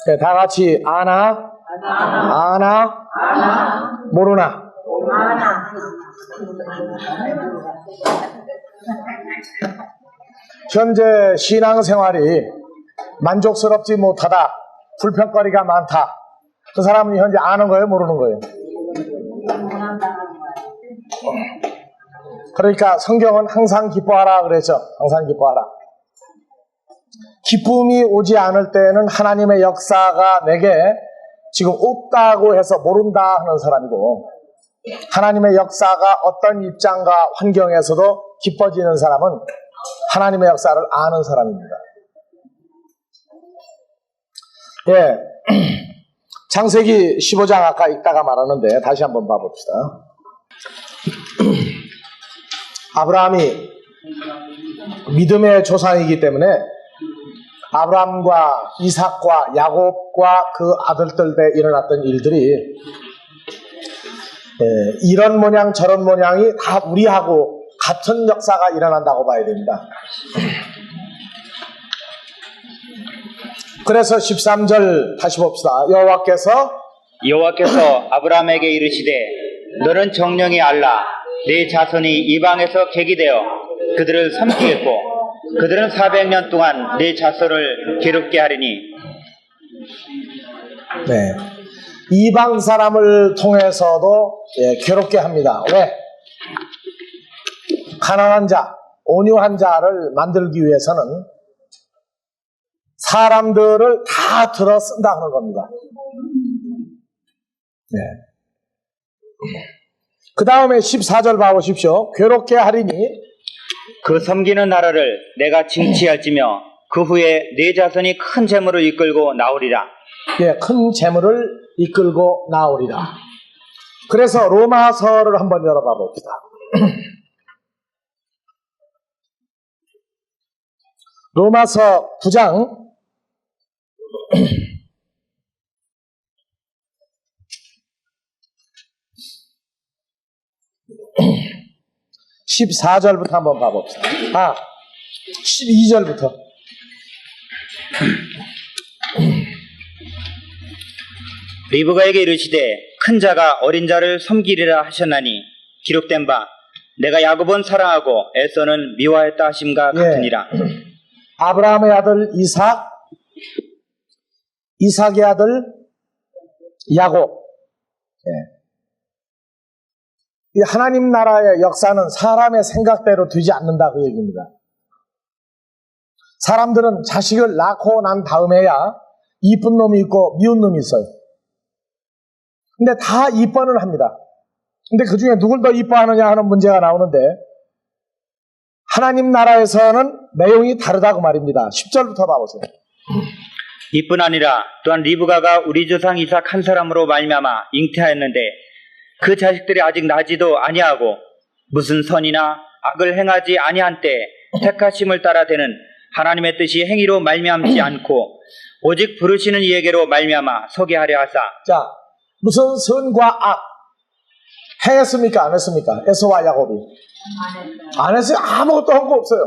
네, 다 같이 아나, 아나, 모르나. 현재 신앙생활이 만족스럽지 못하다, 불평거리가 많다. 그 사람은 현재 아는 거예요, 모르는 거예요? 그러니까 성경은 항상 기뻐하라 그랬죠. 항상 기뻐하라. 기쁨이 오지 않을 때는 하나님의 역사가 내게 지금 없다고 해서 모른다 하는 사람이고, 하나님의 역사가 어떤 입장과 환경에서도 기뻐지는 사람은 하나님의 역사를 아는 사람입니다. 예, 창세기 15장 아까 읽다가 말았는데 다시 한번 봐봅시다. 아브라함이 믿음의 조상이기 때문에 아브라함과 이삭과 야곱과 그 아들들 때 일어났던 일들이 이런 모양 저런 모양이 다 우리하고 같은 역사가 일어난다고 봐야 됩니다. 그래서 13절 다시 봅시다. 여호와께서 아브라함에게 이르시되 너는 정령이 알라 네 자손이 이방에서 객이되어 그들을 섬기겠고 그들은 400년 동안 네 자손을 괴롭게 하리니. 네, 이방 사람을 통해서도 괴롭게 합니다. 왜? 가난한 자, 온유한 자를 만들기 위해서는 사람들을 다 들어 쓴다는 겁니다. 네. 그 다음에 14절 봐보십시오. 괴롭게 하리니 그 섬기는 나라를 내가 징치할지며 그 후에 네 자손이 큰 재물을 이끌고 나오리라. 예, 큰 재물을 이끌고 나오리라. 그래서 로마서를 한번 열어봐 봅시다. 로마서 9장 14절부터 한번 봐봅시다. 12절부터. 리브가에게 이르시되 큰 자가 어린 자를 섬기리라 하셨나니 기록된 바 내가 야곱은 사랑하고 에서는 미워했다 하심과 같으니라. 아브라함의 아들 이삭, 이삭의 아들 야곱. 이 하나님 나라의 역사는 사람의 생각대로 되지 않는다 그 얘기입니다. 사람들은 자식을 낳고 난 다음에야 이쁜 놈이 있고 미운 놈이 있어요. 근데 다 이뻐는 합니다. 근데 그 중에 누굴 더 이뻐하느냐 하는 문제가 나오는데 하나님 나라에서는 내용이 다르다고 말입니다. 10절부터 봐보세요. 이뿐 아니라 또한 리브가가 우리 조상 이삭 한 사람으로 말미암아 잉태하였는데 그 자식들이 아직 나지도 아니하고 무슨 선이나 악을 행하지 아니한 때 택하심을 따라 되는 하나님의 뜻이 행위로 말미암지 않고 오직 부르시는 이에게로 말미암아 서게 하려 하사. 자, 무슨 선과 악 행했습니까? 안 했습니까? 에서와 야곱이 안 했어요. 아무것도 한 거 없어요.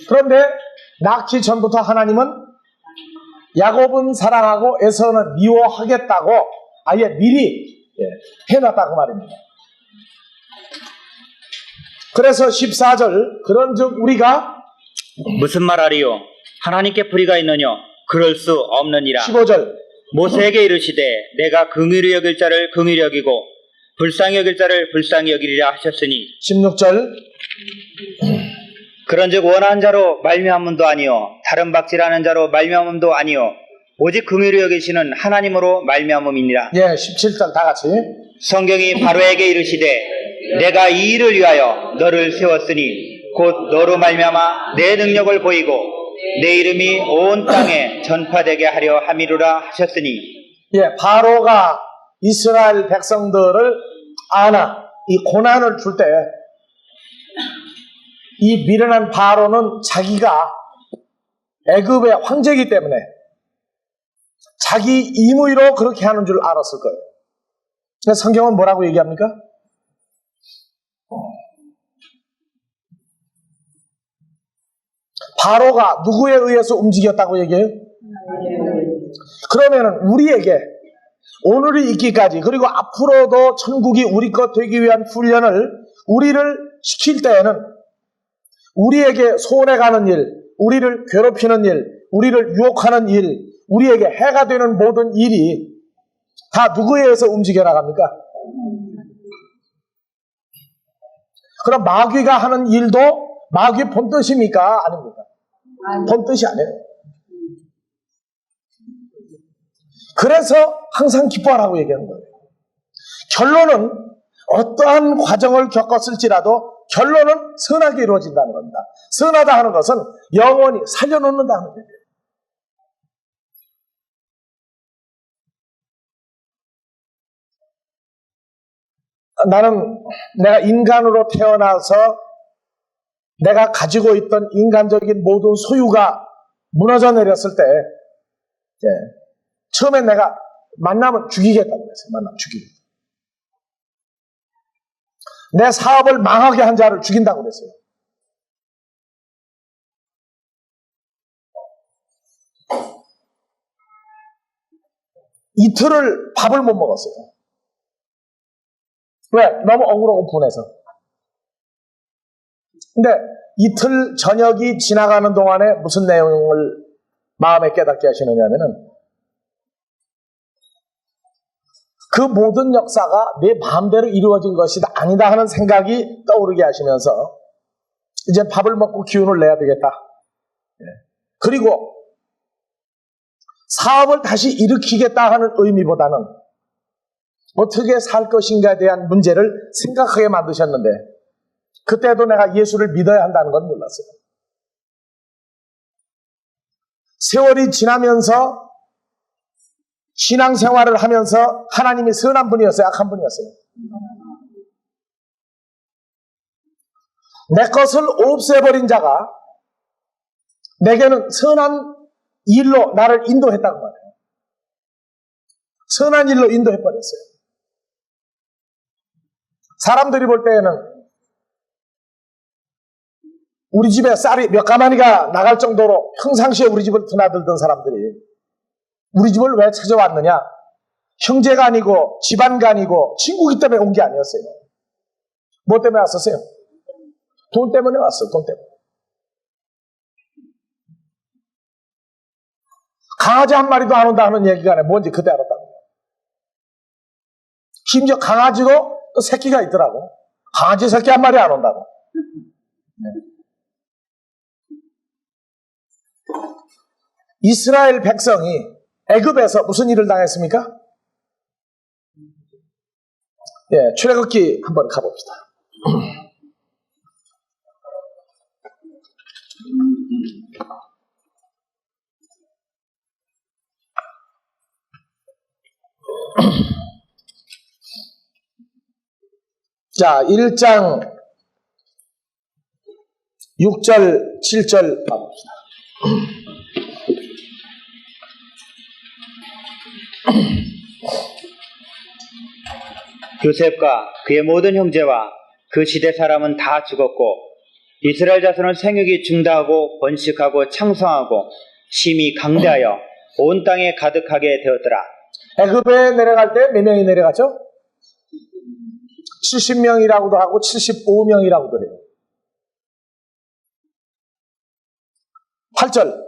그런데 낳기 전부터 하나님은 야곱은 사랑하고 에서는 미워하겠다고 아예 미리 해놨다고 말입니다. 그래서 14절 그런즉 우리가 무슨 말하리요? 하나님께 불의가 있느냐? 그럴 수 없느니라. 15절 모세에게 이르시되 내가 긍휼히 여길 자를 긍휼히 여기고 불쌍히 여길 자를 불쌍히 여기리라 하셨으니 16절 그런즉 원하는 자로 말미암음도 아니요 다른 박질하는 자로 말미암음도 아니요 오직 긍휼히 여기시는 하나님으로 말미암음이니라. 17절 다 같이 성경이 바로에게 이르시되 내가 이 일을 위하여 너를 세웠으니 곧 너로 말미암아 내 능력을 보이고 내 이름이 온 땅에 전파되게 하려 함이로라 하셨으니. 바로가 이스라엘 백성들을 이 고난을 줄 때 이 미련한 바로는 자기가 애굽의 황제이기 때문에 자기 임의로 그렇게 하는 줄 알았을 거예요. 그래서 성경은 뭐라고 얘기합니까? 바로가 누구에 의해서 움직였다고 얘기해요? 그러면은 우리에게 오늘이 있기까지 그리고 앞으로도 천국이 우리 것 되기 위한 훈련을 우리를 시킬 때에는 우리에게 손해가는 일, 우리를 괴롭히는 일, 우리를 유혹하는 일, 우리에게 해가 되는 모든 일이 다 누구에 의해서 움직여 나갑니까? 그럼 마귀가 하는 일도 마귀 본뜻입니까? 아닙니까? 본뜻이 아니에요. 그래서 항상 기뻐하라고 얘기하는 거예요. 결론은 어떠한 과정을 겪었을지라도 결론은 선하게 이루어진다는 겁니다. 선하다 하는 것은 영원히 살려놓는다는 거예요. 나는 내가 인간으로 태어나서 내가 가지고 있던 인간적인 모든 소유가 무너져 내렸을 때 처음엔 내가 만나면 죽이겠다고 그랬어요. 만나면 죽이겠다. 내 사업을 망하게 한 자를 죽인다고 그랬어요. 이틀을 밥을 못 먹었어요. 왜? 너무 억울하고 분해서. 근데 이틀 저녁이 지나가는 동안에 무슨 내용을 마음에 깨닫게 하시느냐면은 그 모든 역사가 내 마음대로 이루어진 것이 아니다 하는 생각이 떠오르게 하시면서 이제 밥을 먹고 기운을 내야 되겠다. 그리고 사업을 다시 일으키겠다 하는 의미보다는 어떻게 살 것인가에 대한 문제를 생각하게 만드셨는데 그때도 내가 예수를 믿어야 한다는 건 몰랐어요. 세월이 지나면서 신앙생활을 하면서 하나님이 선한 분이었어요? 악한 분이었어요? 내 것을 없애버린 자가 내게는 선한 일로 나를 인도했다고 말해요. 선한 일로 인도해버렸어요. 사람들이 볼 때에는 우리 집에 쌀이 몇 가마니가 나갈 정도로 평상시에 우리 집을 드나들던 사람들이 우리 집을 왜 찾아왔느냐? 형제가 아니고 집안가 아니고 친구기 때문에 온 게 아니었어요. 뭐 때문에 왔었어요? 돈 때문에 왔어요. 돈 때문에. 강아지 한 마리도 안 온다 하는 얘기가 아니라 뭔지 그때 알았다고요. 심지어 강아지도 또 새끼가 있더라고. 강아지 새끼 한 마리 안 온다고. 네. 이스라엘 백성이 애굽에서 무슨 일을 당했습니까? 예, 출애굽기 한번 가봅시다. 자, 1장 6절, 7절 가봅시다. 요셉과 그의 모든 형제와 그 시대 사람은 다 죽었고 이스라엘 자손은 생육이 중다하고 번식하고 창성하고 심히 강대하여 온 땅에 가득하게 되었더라. 애굽에 내려갈 때 몇 명이 내려갔죠? 70명이라고도 하고 75명이라고도 해요. 8절.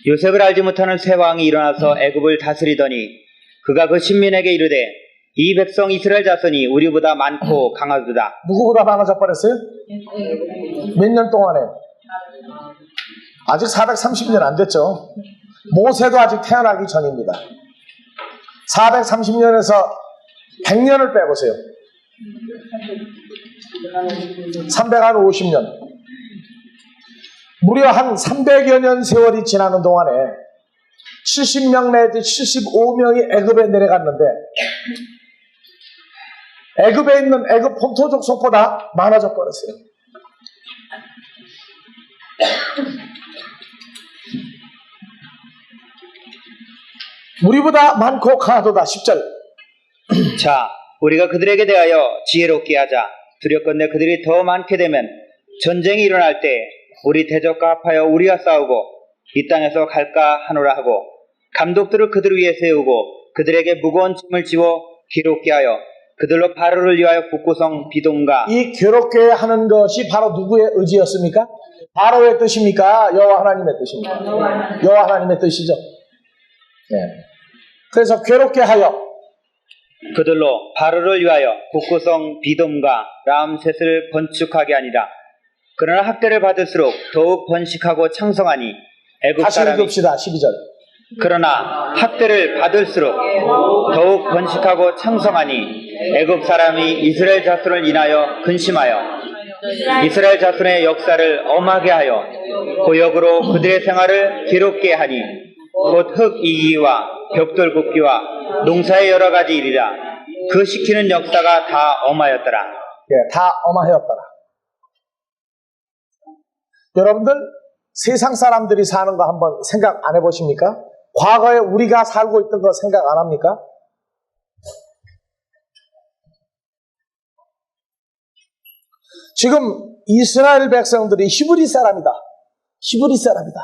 요셉을 알지 못하는 새 왕이 일어나서 애굽을 다스리더니 그가 그 신민에게 이르되 이 백성 이스라엘 자손이 우리보다 많고 강하도다. 누구보다 많아져 버렸어요? 몇 년 동안에? 아직 430년 안 됐죠. 모세도 아직 태어나기 전입니다. 430년에서 100년을 빼보세요. 350년. 무려 한 300여 년 세월이 지나는 동안에 70명 내지 75명이 애굽에 내려갔는데 애굽에 있는 애굽 본토 족속보다 많아져 버렸어요. 우리보다 많고 강하도다. 10절. 자, 우리가 그들에게 대하여 지혜롭게 하자. 두렵건대 그들이 더 많게 되면 전쟁이 일어날 때 우리 대적과 합하여 우리와 싸우고 이 땅에서 갈까 하노라 하고 감독들을 그들 위에 세우고 그들에게 무거운 짐을 지워 괴롭게 하여 그들로 바로를 위하여 북구성 비동가 이 괴롭게 하는 것이 바로 누구의 의지였습니까? 바로의 뜻입니까? 여호와 하나님의 뜻입니까? 여호와 하나님의 뜻이죠. 네. 그래서 괴롭게 하여 그들로 바로를 위하여 북구성 비돔과 람셋을 건축하게 하니라. 그러나 학대를 받을수록 더욱 번식하고 창성하니 애굽 다시 사람이 읽읍시다. 12절. 그러나 학대를 받을수록 더욱 번식하고 창성하니 애굽 사람이 이스라엘 자손을 인하여 근심하여 이스라엘 자손의 역사를 엄하게 하여 고역으로 그들의 생활을 괴롭게 하니 곧 흙 이기와 벽돌 굽기와 농사의 여러 가지 일이라. 그 시키는 역사가 다 엄하였더라. 예, 다 어마하였더라. 여러분들 세상 사람들이 사는 거 한번 생각 안 해보십니까? 과거에 우리가 살고 있던 거 생각 안 합니까? 지금 이스라엘 백성들이 히브리 사람이다. 히브리 사람이다.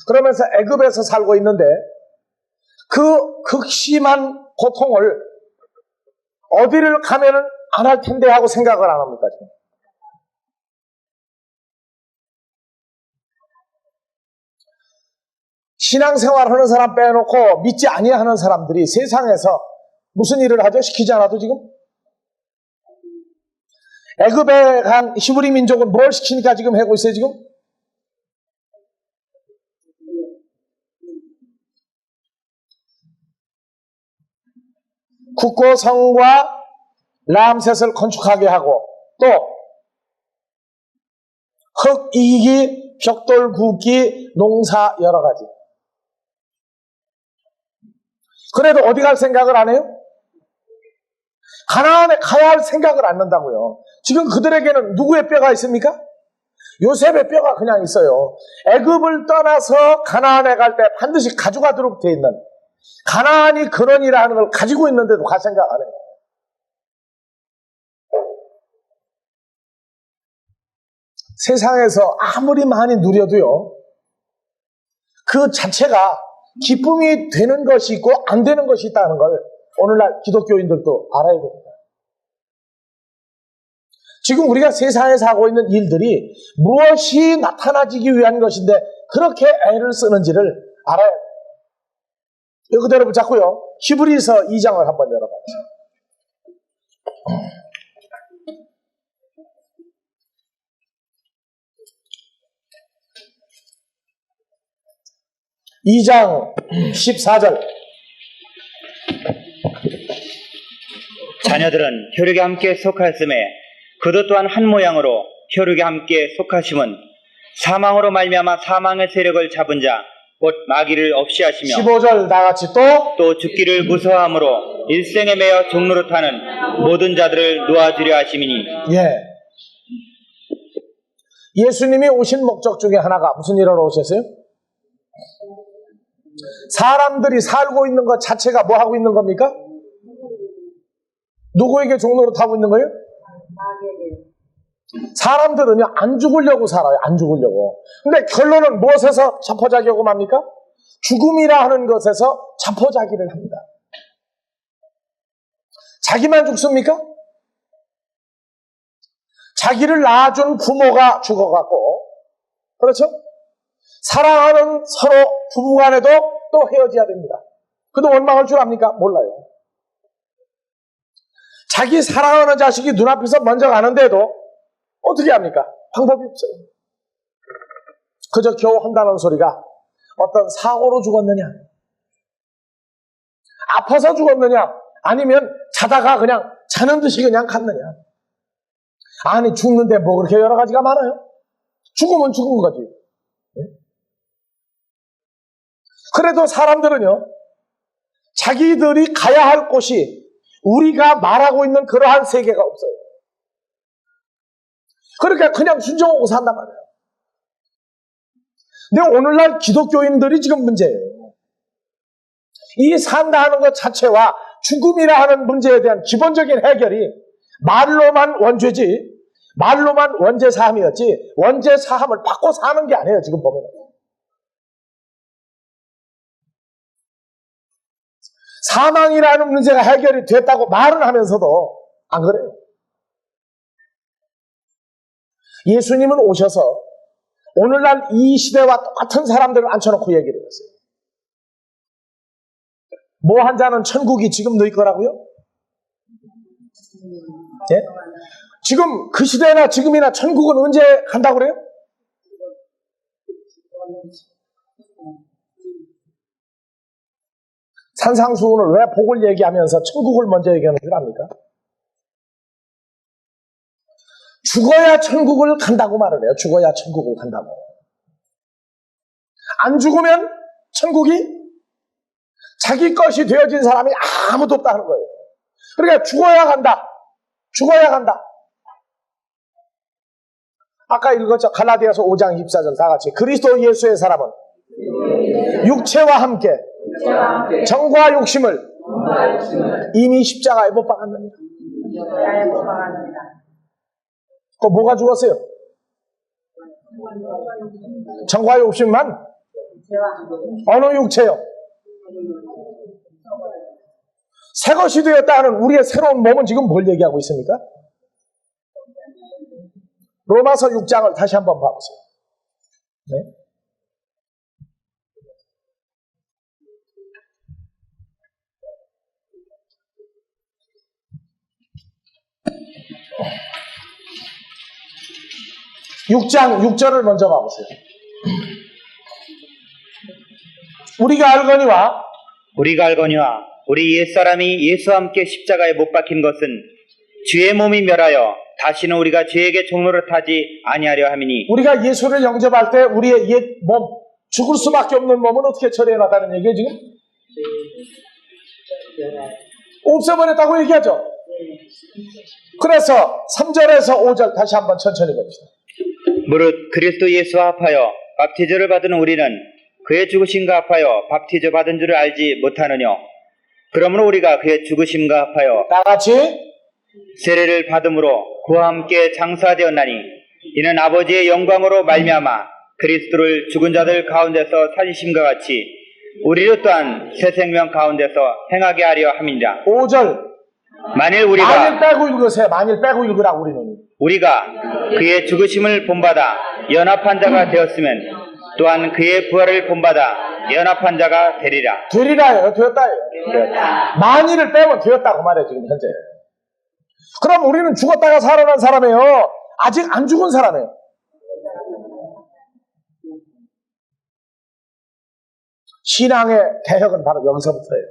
그러면서 애굽에서 살고 있는데 그 극심한 고통을 어디를 가면은 안 할 텐데 하고 생각을 안 합니까? 지금? 신앙생활 하는 사람 빼놓고 믿지 아니하는 사람들이 세상에서 무슨 일을 하죠? 시키지 않아도 지금? 애굽에 간 히브리 민족은 뭘 시키니까 지금 하고 있어요 지금? 국고성과 람셋을 건축하게 하고 또 흙 이기, 벽돌 굽기, 농사 여러 가지. 그래도 어디 갈 생각을 안 해요? 가나안에 가야 할 생각을 안 한다고요. 지금 그들에게는 누구의 뼈가 있습니까? 요셉의 뼈가 그냥 있어요. 애굽을 떠나서 가나안에 갈 때 반드시 가져가도록 되어 있는 가나안이 근원이라는 걸 가지고 있는데도 갈 생각 안 해요. 세상에서 아무리 많이 누려도요, 그 자체가 기쁨이 되는 것이 있고 안 되는 것이 있다는 걸 오늘날 기독교인들도 알아야 됩니다. 지금 우리가 세상에서 하고 있는 일들이 무엇이 나타나지기 위한 것인데 그렇게 애를 쓰는지를 알아야 돼요. 이거 그대로 붙잡고요. 히브리서 2장을 한번 열어봐요. 2장 14절. 자녀들은 혈육에 함께 속하였음에 그도 또한 한 모양으로 혈육에 함께 속하심은 사망으로 말미암아 사망의 세력을 잡은 자 곧 마귀를 없이 하시며 15절 다같이 또 죽기를 무서워함으로 일생에 매여 종로로 타는 모든 자들을 놓아주려 하심이니. 예. 예수님이 오신 목적 중에 하나가 무슨 일하러 오셨어요? 사람들이 살고 있는 것 자체가 뭐 하고 있는 겁니까? 누구에게 종로로 타고 있는 거예요? 사람들은요, 안 죽으려고 살아요. 안 죽으려고. 근데 결론은 무엇에서 자포자기하고 맙니까? 죽음이라 하는 것에서 자포자기를 합니다. 자기만 죽습니까? 자기를 낳아준 부모가 죽어갖고, 그렇죠? 사랑하는 서로 부부간에도 또 헤어져야 됩니다. 그도 원망할 줄 압니까? 몰라요. 자기 사랑하는 자식이 눈앞에서 먼저 가는데도 어떻게 합니까? 방법이 없어요. 그저 겨우 한다는 소리가 어떤 사고로 죽었느냐, 아파서 죽었느냐, 아니면 자다가 그냥 자는 듯이 그냥 갔느냐. 아니, 죽는데 뭐 그렇게 여러 가지가 많아요? 죽으면 죽은 거지. 그래도 사람들은요, 자기들이 가야 할 곳이 우리가 말하고 있는 그러한 세계가 없어요. 그러니까 그냥 순종하고 산단 말이에요. 근데 오늘날 기독교인들이 지금 문제예요. 이 산다 하는 것 자체와 죽음이라 하는 문제에 대한 기본적인 해결이 말로만 원죄지, 말로만 원죄사함이었지, 원죄사함을 받고 사는 게 아니에요, 지금 보면. 사망이라는 문제가 해결이 됐다고 말은 하면서도 안 그래요. 예수님은 오셔서 오늘날 이 시대와 똑같은 사람들을 앉혀놓고 얘기를 했어요. 뭐 한 자는 천국이 지금 너희 거라고요? 예? 지금 그 시대나 지금이나 천국은 언제 간다고 그래요? 산상수훈을 왜 복을 얘기하면서 천국을 먼저 얘기하는 줄 압니까? 죽어야 천국을 간다고 말을 해요. 죽어야 천국을 간다고. 안 죽으면 천국이 자기 것이 되어진 사람이 아무도 없다는 거예요. 그러니까 죽어야 간다. 죽어야 간다. 아까 읽었죠. 갈라디아서 5장 24절 다 같이. 그리스도 예수의 사람은 육체와 함께 정과 욕심을 이미 십자가에 못 박았느니라. 그 뭐가 죽었어요? 정과 욕심만? 어느 육체요? 새 것이 되었다는 우리의 새로운 몸은 지금 뭘 얘기하고 있습니까? 로마서 6장을 다시 한번 봐보세요. 네? (6장) 6절을 먼저 봐보세요. 우리가 알거니와 우리 옛사람이 예수와 함께 십자가에 못 박힌 것은 주의 몸이 멸하여 다시는 우리가 죄에게 종노릇하지 아니하려 함이니. 우리가 예수를 영접할 때 우리의 옛 몸, 죽을 수밖에 없는 몸은 어떻게 처리해놨다는 얘기예요 지금? 없애버렸다고 얘기하죠. 그래서 3절에서 5절 다시 한번 천천히 봅시다. 무릇 그리스도 예수와 합하여 밥티저를 받은 우리는 그의 죽으심과 합하여 밥티저 받은 줄을 알지 못하느뇨. 그러므로 우리가 그의 죽으심과 합하여 다 같이 세례를 받음으로 그와 함께 장사되었나니 이는 아버지의 영광으로 말미암아 그리스도를 죽은 자들 가운데서 살리심과 같이 우리로 또한 새 생명 가운데서 행하게 하려 함이니라. 5절 만일 빼고 읽으세요. 만일 빼고 읽으라고 우리가 그의 죽으심을 본받아 연합한 자가 되었으면 또한 그의 부활을 본받아 연합한 자가 되리라. 되리라요. 되었다요. 만일을 빼면 되었다고 말해 지금 현재. 그럼 우리는 죽었다가 살아난 사람이에요. 아직 안 죽은 사람이에요. 신앙의 개혁은 바로 여기서부터예요.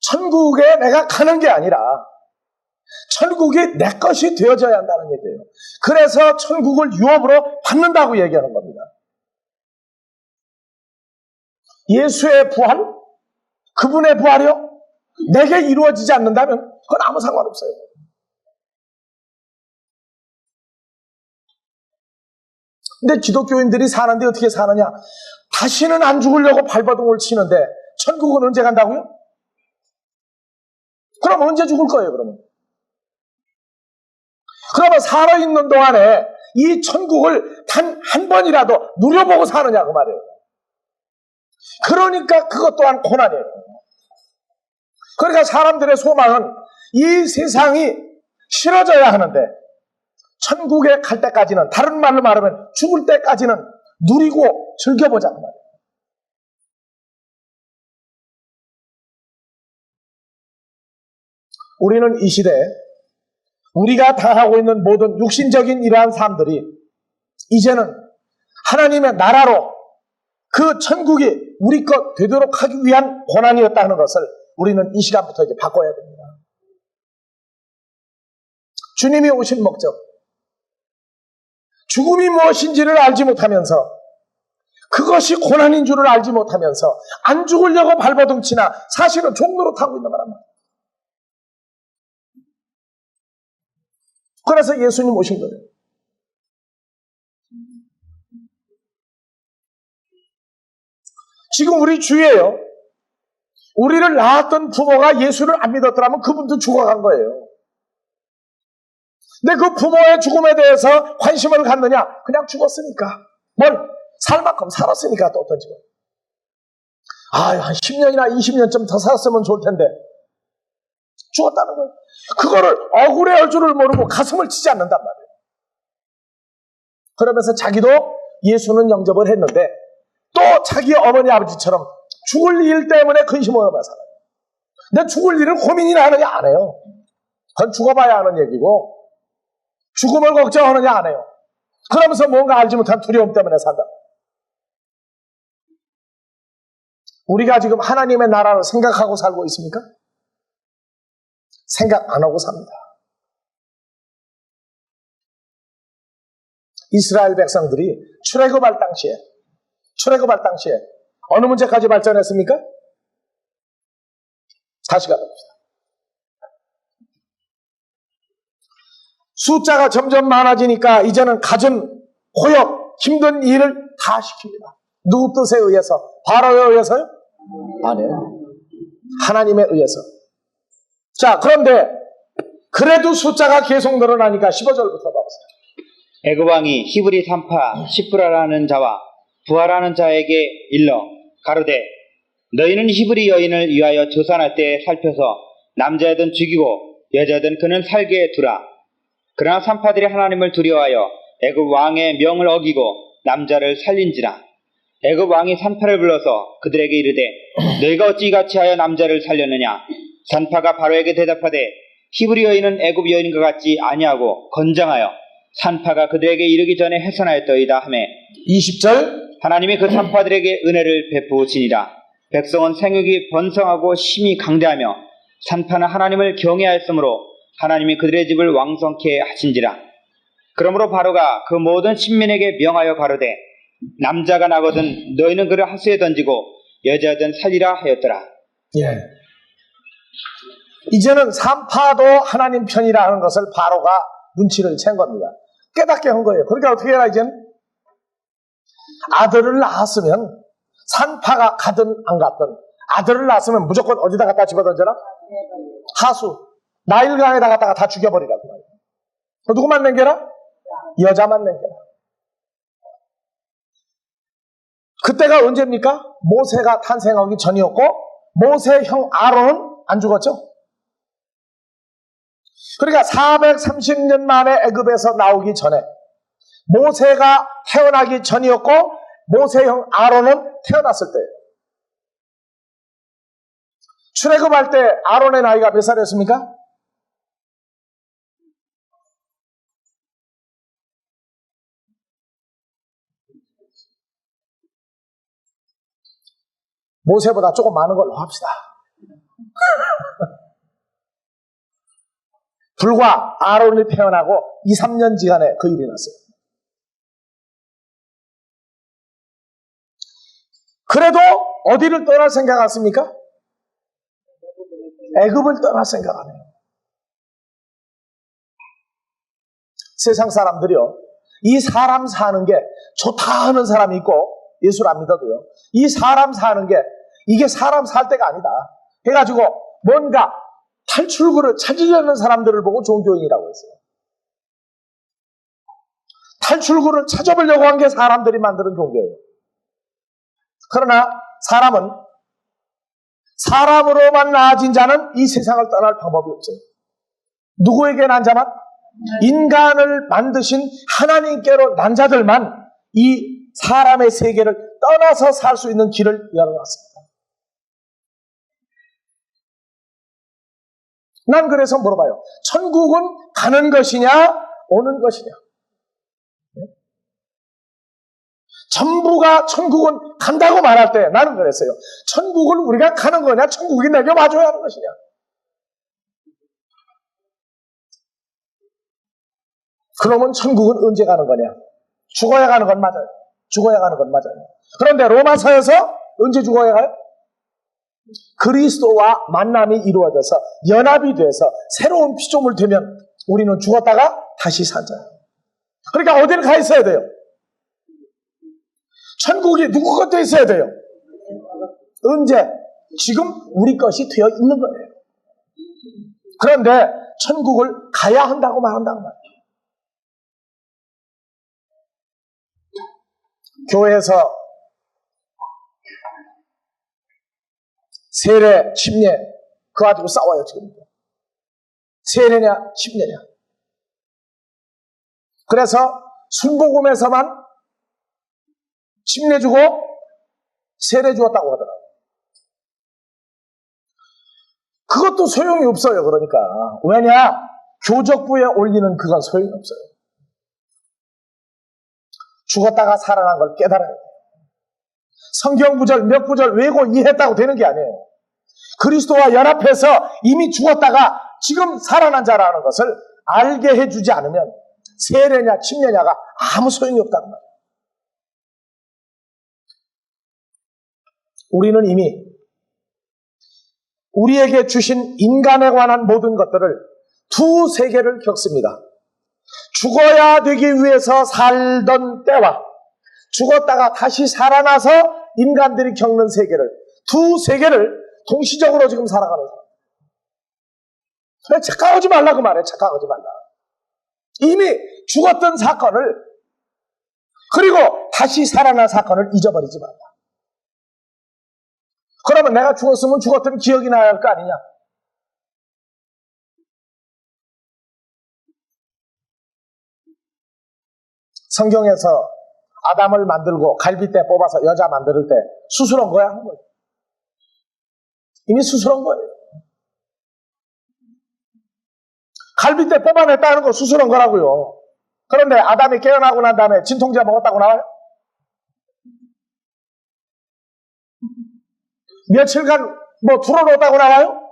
천국에 내가 가는 게 아니라 천국이 내 것이 되어져야 한다는 얘기예요. 그래서 천국을 유업으로 받는다고 얘기하는 겁니다. 예수의 부활? 그분의 부활이요? 내게 이루어지지 않는다면 그건 아무 상관없어요. 근데 기독교인들이 사는데 어떻게 사느냐? 다시는 안 죽으려고 발버둥을 치는데 천국은 언제 간다고요? 그럼 언제 죽을 거예요, 그러면? 그러면 살아있는 동안에 이 천국을 단 한 번이라도 누려보고 사느냐, 그 말이에요. 그러니까 그것 또한 고난이에요. 그러니까 사람들의 소망은 이 세상이 싫어져야 하는데 천국에 갈 때까지는, 다른 말로 말하면 죽을 때까지는 누리고 즐겨보자, 그 말이에요. 우리는 이 시대에 우리가 당하고 있는 모든 육신적인 이러한 삶들이 이제는 하나님의 나라로 그 천국이 우리 것 되도록 하기 위한 고난이었다는 것을 우리는 이 시간부터 이제 바꿔야 됩니다. 주님이 오신 목적, 죽음이 무엇인지를 알지 못하면서, 그것이 고난인 줄을 알지 못하면서 안 죽으려고 발버둥치나 사실은 종노릇하고 있는 거란 말이에요. 그래서 예수님 오신 거예요. 지금 우리 주위에요, 우리를 낳았던 부모가 예수를 안 믿었더라면 그분도 죽어간 거예요. 근데 그 부모의 죽음에 대해서 관심을 갖느냐? 그냥 죽었으니까. 살 만큼 살았으니까 또 어떤지. 한 10년이나 20년쯤 더 살았으면 좋을 텐데. 죽었다는 거예요. 그거를 억울해할 줄을 모르고 가슴을 치지 않는단 말이에요. 그러면서 자기도 예수는 영접을 했는데 또 자기 어머니 아버지처럼 죽을 일 때문에 근심을 하며 살아요. 근데 죽을 일을 고민이나 하느냐? 안 해요. 그건 죽어봐야 하는 얘기고 죽음을 걱정하느냐? 안 해요. 그러면서 뭔가 알지 못한 두려움 때문에 산다. 우리가 지금 하나님의 나라를 생각하고 살고 있습니까? 생각 안 하고 삽니다. 이스라엘 백성들이 출애굽할 당시에 어느 문제까지 발전했습니까? 다시 가봅시다. 숫자가 점점 많아지니까 이제는 갖은 고역, 힘든 일을 다 시킵니다. 누구 뜻에 의해서? 바로에 의해서요? 아니에요. 하나님에 의해서. 자, 그런데 그래도 숫자가 계속 늘어나니까 15절부터 봐보세요. 애굽 왕이 히브리 산파 시프라라는 자와 부하라는 자에게 일러 가로되 너희는 히브리 여인을 위하여 조산할 때 살펴서 남자든 죽이고 여자든 그는 살게 두라. 그러나 산파들이 하나님을 두려워하여 애굽 왕의 명을 어기고 남자를 살린지라. 애굽 왕이 산파를 불러서 그들에게 이르되 너희가 어찌 이같이 하여 남자를 살렸느냐. 산파가 바로에게 대답하되 히브리 여인은 애굽 여인과 같지 아니하고 건장하여 산파가 그들에게 이르기 전에 해산하였더이다 하매 20절 하나님이 그 산파들에게 은혜를 베푸시니라. 백성은 생육이 번성하고 심히 강대하며 산파는 하나님을 경외하였으므로 하나님이 그들의 집을 왕성케 하신지라. 그러므로 바로가 그 모든 신민에게 명하여 가로되 남자가 나거든 너희는 그를 하수에 던지고 여자든 살리라 하였더라. 예. 이제는 산파도 하나님 편이라 하는 것을 바로가 눈치를 챈 겁니다. 깨닫게 한 거예요. 그러니까 어떻게 해라 이제는? 아들을 낳았으면 산파가 가든 안 갔든 아들을 낳았으면 무조건 어디다 갖다 집어던져라? 하수, 나일강에다 갖다가 다 죽여버리라고 말이에요. 누구만 남겨라? 여자만 남겨라. 그때가 언제입니까? 모세가 탄생하기 전이었고 모세 형 아론은 안 죽었죠? 그러니까 430년 만에 애굽에서 나오기 전에 모세가 태어나기 전이었고 모세형 아론은 태어났을 때예요. 출애굽할 때 아론의 나이가 몇 살이었습니까? 모세보다 조금 많은 걸로 합시다. 불과 아론이 태어나고 2, 3년 지간에 그 일이 났어요. 그래도 어디를 떠날 생각 않습니까? 애굽을 떠날 생각 안 해요. 세상 사람들이요, 이 사람 사는 게 좋다 하는 사람이 있고 예수를 안 믿어도요, 이 사람 사는 게 이게 사람 살 때가 아니다 해가지고 뭔가 탈출구를 찾으려는 사람들을 보고 종교인이라고 했어요. 탈출구를 찾아보려고 한 게 사람들이 만드는 종교예요. 그러나 사람은 사람으로만 나아진 자는 이 세상을 떠날 방법이 없어요. 누구에게 난 자만? 인간을 만드신 하나님께로 난 자들만 이 사람의 세계를 떠나서 살 수 있는 길을 열어놨습니다. 난 그래서 물어봐요. 천국은 가는 것이냐 오는 것이냐? 전부가 천국은 간다고 말할 때 나는 그랬어요. 천국은 우리가 가는 거냐 천국이 내게 와줘야 하는 것이냐? 그러면 천국은 언제 가는 거냐? 죽어야 가는 건 맞아요. 죽어야 가는 건 맞아요. 그런데 로마서에서 언제 죽어야 가요? 그리스도와 만남이 이루어져서 연합이 돼서 새로운 피조물 되면 우리는 죽었다가 다시 살잖아요. 그러니까 어디를 가 있어야 돼요? 천국이 누구 것도 있어야 돼요? 언제? 지금 우리 것이 되어 있는 거예요. 그런데 천국을 가야 한다고 말한다고 말이에요. 교회에서 세례, 침례 그거 가지고 싸워요 지금. 세례냐 침례냐. 그래서 순복음에서만 침례 주고 세례 주었다고 하더라고요. 그것도 소용이 없어요. 그러니까 왜냐? 교적부에 올리는 그건 소용이 없어요. 죽었다가 살아난 걸 깨달아야 돼요. 성경 구절 몇 구절 외고 이해했다고 되는 게 아니에요. 그리스도와 연합해서 이미 죽었다가 지금 살아난 자라는 것을 알게 해주지 않으면 세례냐 침례냐가 아무 소용이 없다는 말이에요. 우리는 이미 우리에게 주신 인간에 관한 모든 것들을 두 세계를 겪습니다. 죽어야 되기 위해서 살던 때와 죽었다가 다시 살아나서 인간들이 겪는 세계를, 두 세계를 동시적으로 지금 살아가는 사람. 착각하지 말라고 말해. 착각하지 말라. 이미 죽었던 사건을, 그리고 다시 살아난 사건을 잊어버리지 말라. 그러면 내가 죽었으면 죽었던 기억이 나야 할 거 아니냐? 성경에서 아담을 만들고 갈빗대 뽑아서 여자 만들 때 수술한 거야? 한 거예요. 이미 수술한 거예요. 갈빗대 뽑아냈다는 거 수술한 거라고요. 그런데 아담이 깨어나고 난 다음에 진통제 먹었다고 나와요? 며칠간 뭐 풀어놓았다고 나와요?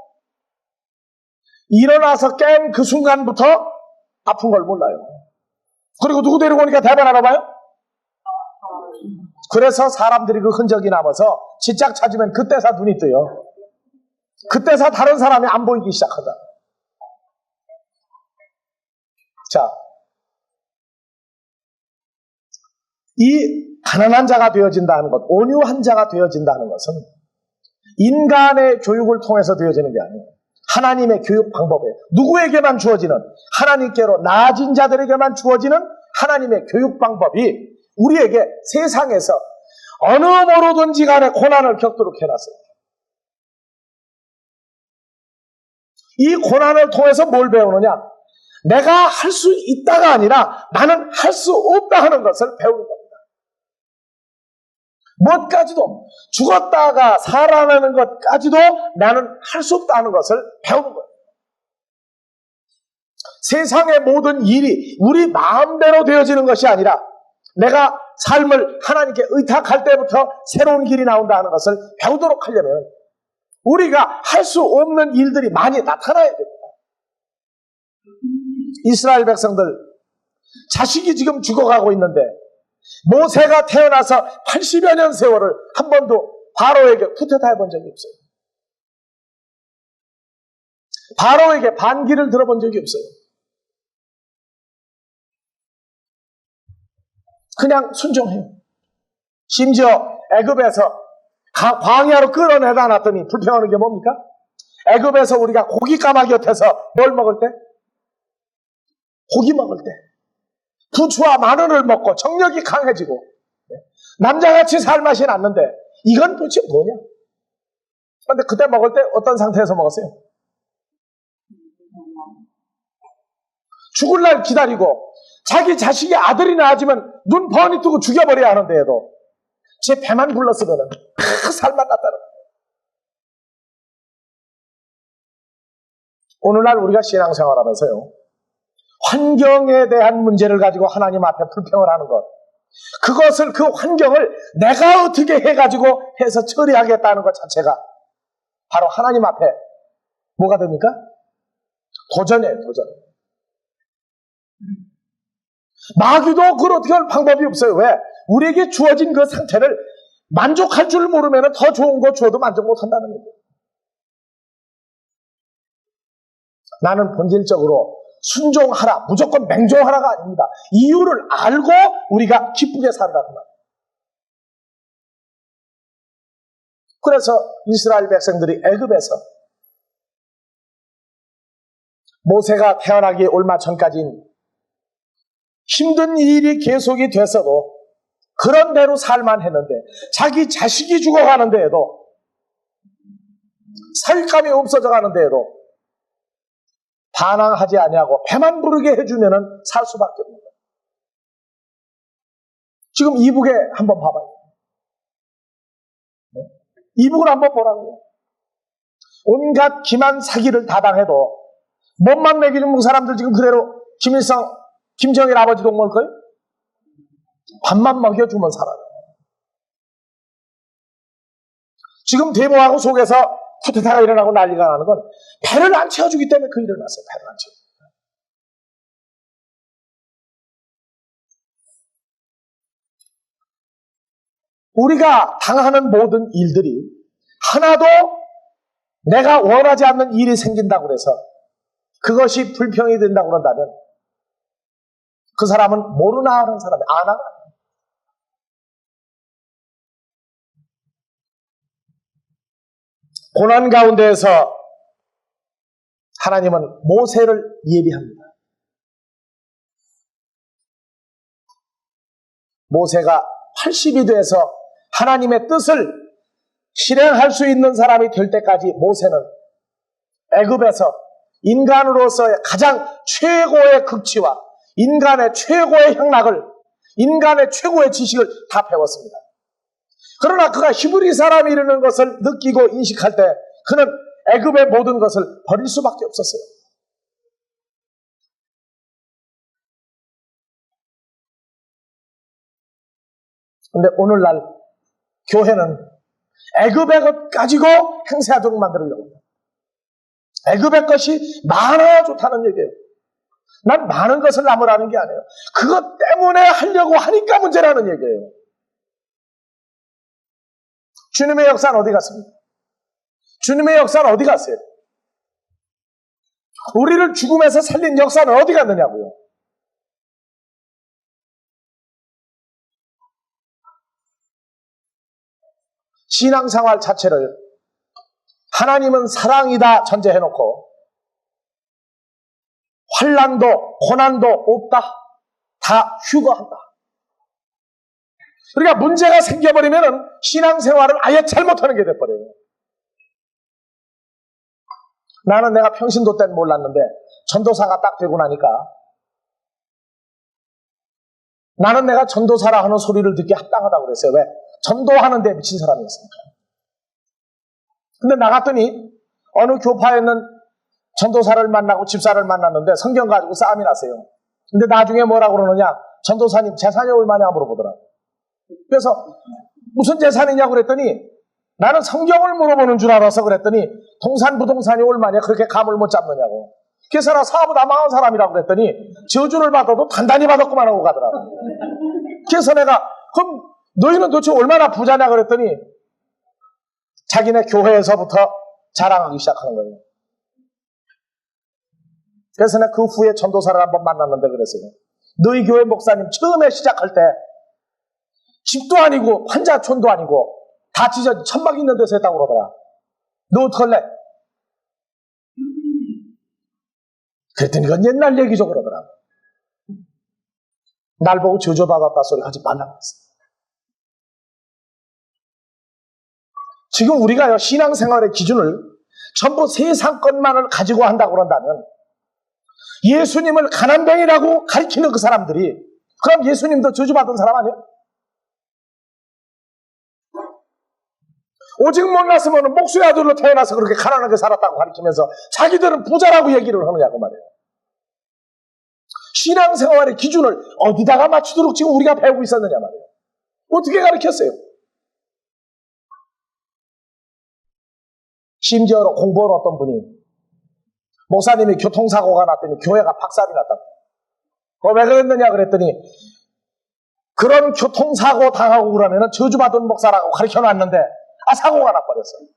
일어나서 깬 그 순간부터 아픈 걸 몰라요. 그리고 누구 데리고 오니까 대변 알아봐요? 그래서 사람들이 그 흔적이 남아서 지짝 찾으면 그때서 눈이 뜨요. 그때서 다른 사람이 안 보이기 시작하다. 자, 이 가난한 자가 되어진다는 것, 온유한 자가 되어진다는 것은 인간의 교육을 통해서 되어지는 게 아니에요. 하나님의 교육 방법이에요. 누구에게만 주어지는, 하나님께로 나아진 자들에게만 주어지는 하나님의 교육 방법이 우리에게 세상에서 어느 모로든지 간에 고난을 겪도록 해놨어요. 이 고난을 통해서 뭘 배우느냐? 내가 할 수 있다가 아니라 나는 할 수 없다 하는 것을 배우는 겁니다. 무엇까지도, 죽었다가 살아나는 것까지도 나는 할 수 없다 하는 것을 배우는 거예요. 세상의 모든 일이 우리 마음대로 되어지는 것이 아니라 내가 삶을 하나님께 의탁할 때부터 새로운 길이 나온다 하는 것을 배우도록 하려면 우리가 할 수 없는 일들이 많이 나타나야 됩니다. 이스라엘 백성들 자식이 지금 죽어가고 있는데 모세가 태어나서 80여 년 세월을 한 번도 바로에게 쿠데타 해본 적이 없어요. 바로에게 반기를 들어본 적이 없어요. 그냥 순종해요. 심지어 애굽에서 광야로 끌어내다 놨더니 불평하는 게 뭡니까? 애굽에서 우리가 고기 까마귀 곁에서 뭘 먹을 때? 고기 먹을 때 부추와 마늘을 먹고 정력이 강해지고 남자같이 살 맛이 났는데 이건 도대체 뭐냐? 그런데 그때 먹을 때 어떤 상태에서 먹었어요? 죽을 날 기다리고 자기 자식이 아들이 낳아지면 눈 번이 뜨고 죽여버려야 하는데도 제 배만 불렀으면 살만 났다는 거예요. 오늘날 우리가 신앙생활하면서요, 환경에 대한 문제를 가지고 하나님 앞에 불평을 하는 것, 그것을, 그 환경을 내가 어떻게 해가지고 해서 처리하겠다는 것 자체가 바로 하나님 앞에 뭐가 됩니까? 도전이에요, 도전. 마귀도 그걸 어떻게 할 방법이 없어요. 왜? 우리에게 주어진 그 상태를 만족할 줄 모르면 더 좋은 거 주어도 만족 못한다는 거예요. 나는 본질적으로 순종하라, 무조건 맹종하라가 아닙니다. 이유를 알고 우리가 기쁘게 살으라는 말이에요. 그래서 이스라엘 백성들이 애굽에서 모세가 태어나기 얼마 전까지는 힘든 일이 계속이 됐어도 그런 대로 살만 했는데 자기 자식이 죽어가는 데에도 사윗감이 없어져 가는 데에도 반항하지 아니하고 배만 부르게 해주면은 살 수밖에 없는 거예요. 지금 이북에 한번 봐봐요. 네? 이북을 한번 보라고요. 온갖 기만 사기를 다 당해도 몸만 먹이는 사람들 지금 그대로 김일성, 김정일 아버지도 먹을 거예요? 밥만 먹여주면 살아요. 지금 데모하고 속에서 쿠데타가 일어나고 난리가 나는 건 배를 안 채워주기 때문에 그 일을 났어요. 배를 안 채워주기 때문에. 우리가 당하는 모든 일들이 하나도 내가 원하지 않는 일이 생긴다고 해서 그것이 불평이 된다고 그런다면 그 사람은 모르나 하는 사람이 아나가 아니에요. 고난 가운데에서 하나님은 모세를 예비합니다. 모세가 80이 돼서 하나님의 뜻을 실행할 수 있는 사람이 될 때까지 모세는 애굽에서 인간으로서의 가장 최고의 극치와 인간의 최고의 향락을, 인간의 최고의 지식을 다 배웠습니다. 그러나 그가 히브리 사람이 이르는 것을 느끼고 인식할 때 그는 애굽의 모든 것을 버릴 수밖에 없었어요. 그런데 오늘날 교회는 애굽의 것 가지고 행세하도록 만들려고 합니다. 애굽의 것이 많아야 좋다는 얘기예요. 난 많은 것을 남으라는 게 아니에요. 그것 때문에 하려고 하니까 문제라는 얘기예요. 주님의 역사는 어디 갔습니까? 주님의 역사는 어디 갔어요? 우리를 죽음에서 살린 역사는 어디 갔느냐고요? 신앙생활 자체를 하나님은 사랑이다 전제해놓고 환난도 고난도 없다, 다 휴거한다. 그러니까 문제가 생겨버리면 신앙생활을 아예 잘못하는 게 돼버려요. 나는 내가 평신도 때는 몰랐는데 전도사가 딱 되고 나니까 나는 내가 전도사라 하는 소리를 듣기 합당하다고 그랬어요. 왜? 전도하는데 미친 사람이었으니까. 근데 나갔더니 어느 교파에 있는 전도사를 만나고 집사를 만났는데 성경 가지고 싸움이 났어요. 근데 나중에 뭐라고 그러느냐, 전도사님 재산이 얼마냐 물어보더라고요. 그래서 무슨 재산이냐고 그랬더니 나는 성경을 물어보는 줄 알아서 그랬더니 동산 부동산이 얼마냐 그렇게 감을 못 잡느냐고. 그래서 나 사업을 다 망한 사람이라고 그랬더니 저주를 받아도 단단히 받았구만 하고 가더라고요. 그래서 내가 그럼 너희는 도대체 얼마나 부자냐 그랬더니 자기네 교회에서부터 자랑하기 시작하는 거예요. 그래서 내가 그 후에 전도사를 한번 만났는데 그랬어요. 너희 교회 목사님 처음에 시작할 때 집도 아니고 환자촌도 아니고 다 찢어 천막 있는 데서 했다고 그러더라. 너 어떡할래? 그랬더니 이건 옛날 얘기죠 그러더라. 날 보고 저주받았다 소리 하지 말라고 했어요. 지금 우리가요 신앙생활의 기준을 전부 세상 것만을 가지고 한다고 그런다면 예수님을 가난뱅이라고 가리키는 그 사람들이 그럼 예수님도 저주받은 사람 아니에요? 오직 몰랐으면 목수의 아들로 태어나서 그렇게 가난하게 살았다고 가리키면서 자기들은 부자라고 얘기를 하느냐고 말이에요. 신앙생활의 기준을 어디다가 맞추도록 지금 우리가 배우고 있었느냐 말이에요. 어떻게 가르쳤어요? 심지어 공부한 어떤 분이 목사님이 교통사고가 났더니 교회가 박살이 났다. 왜 그랬느냐 그랬더니 그런 교통사고 당하고 그러면 저주받은 목사라고 가르쳐놨는데 사고가 나버렸어요.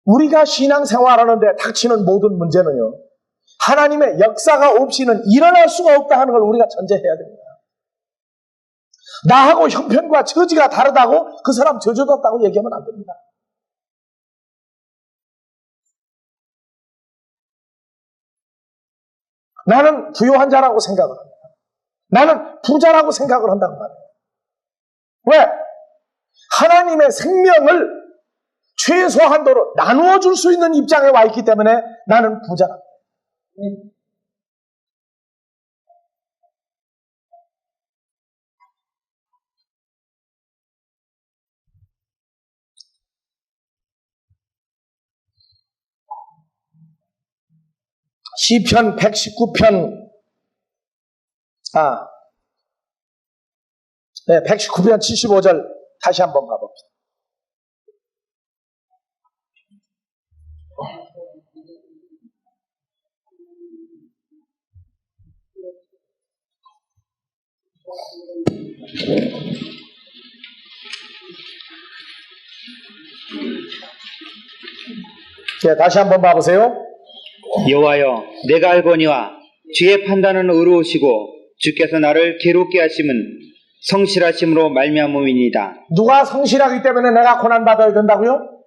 우리가 신앙생활하는데 닥치는 모든 문제는요 하나님의 역사가 없이는 일어날 수가 없다 하는 걸 우리가 전제해야 됩니다. 나하고 형편과 처지가 다르다고 그 사람 저주받았다고 얘기하면 안 됩니다. 나는 부유한 자라고 생각을 합니다. 나는 부자라고 생각을 한단 말이에요. 왜? 하나님의 생명을 최소한도로 나누어 줄 수 있는 입장에 와 있기 때문에 나는 부자다. 시편 119편 119편 75절 다시 한번 봐봅시다. 다시 한번 봐보세요. 여호와여, 내가 알거니와 주의 판단은 의로우시고 주께서 나를 괴롭게 하심은 성실하심으로 말미암음이니이다. 누가 성실하기 때문에 내가 고난받아야 된다고요?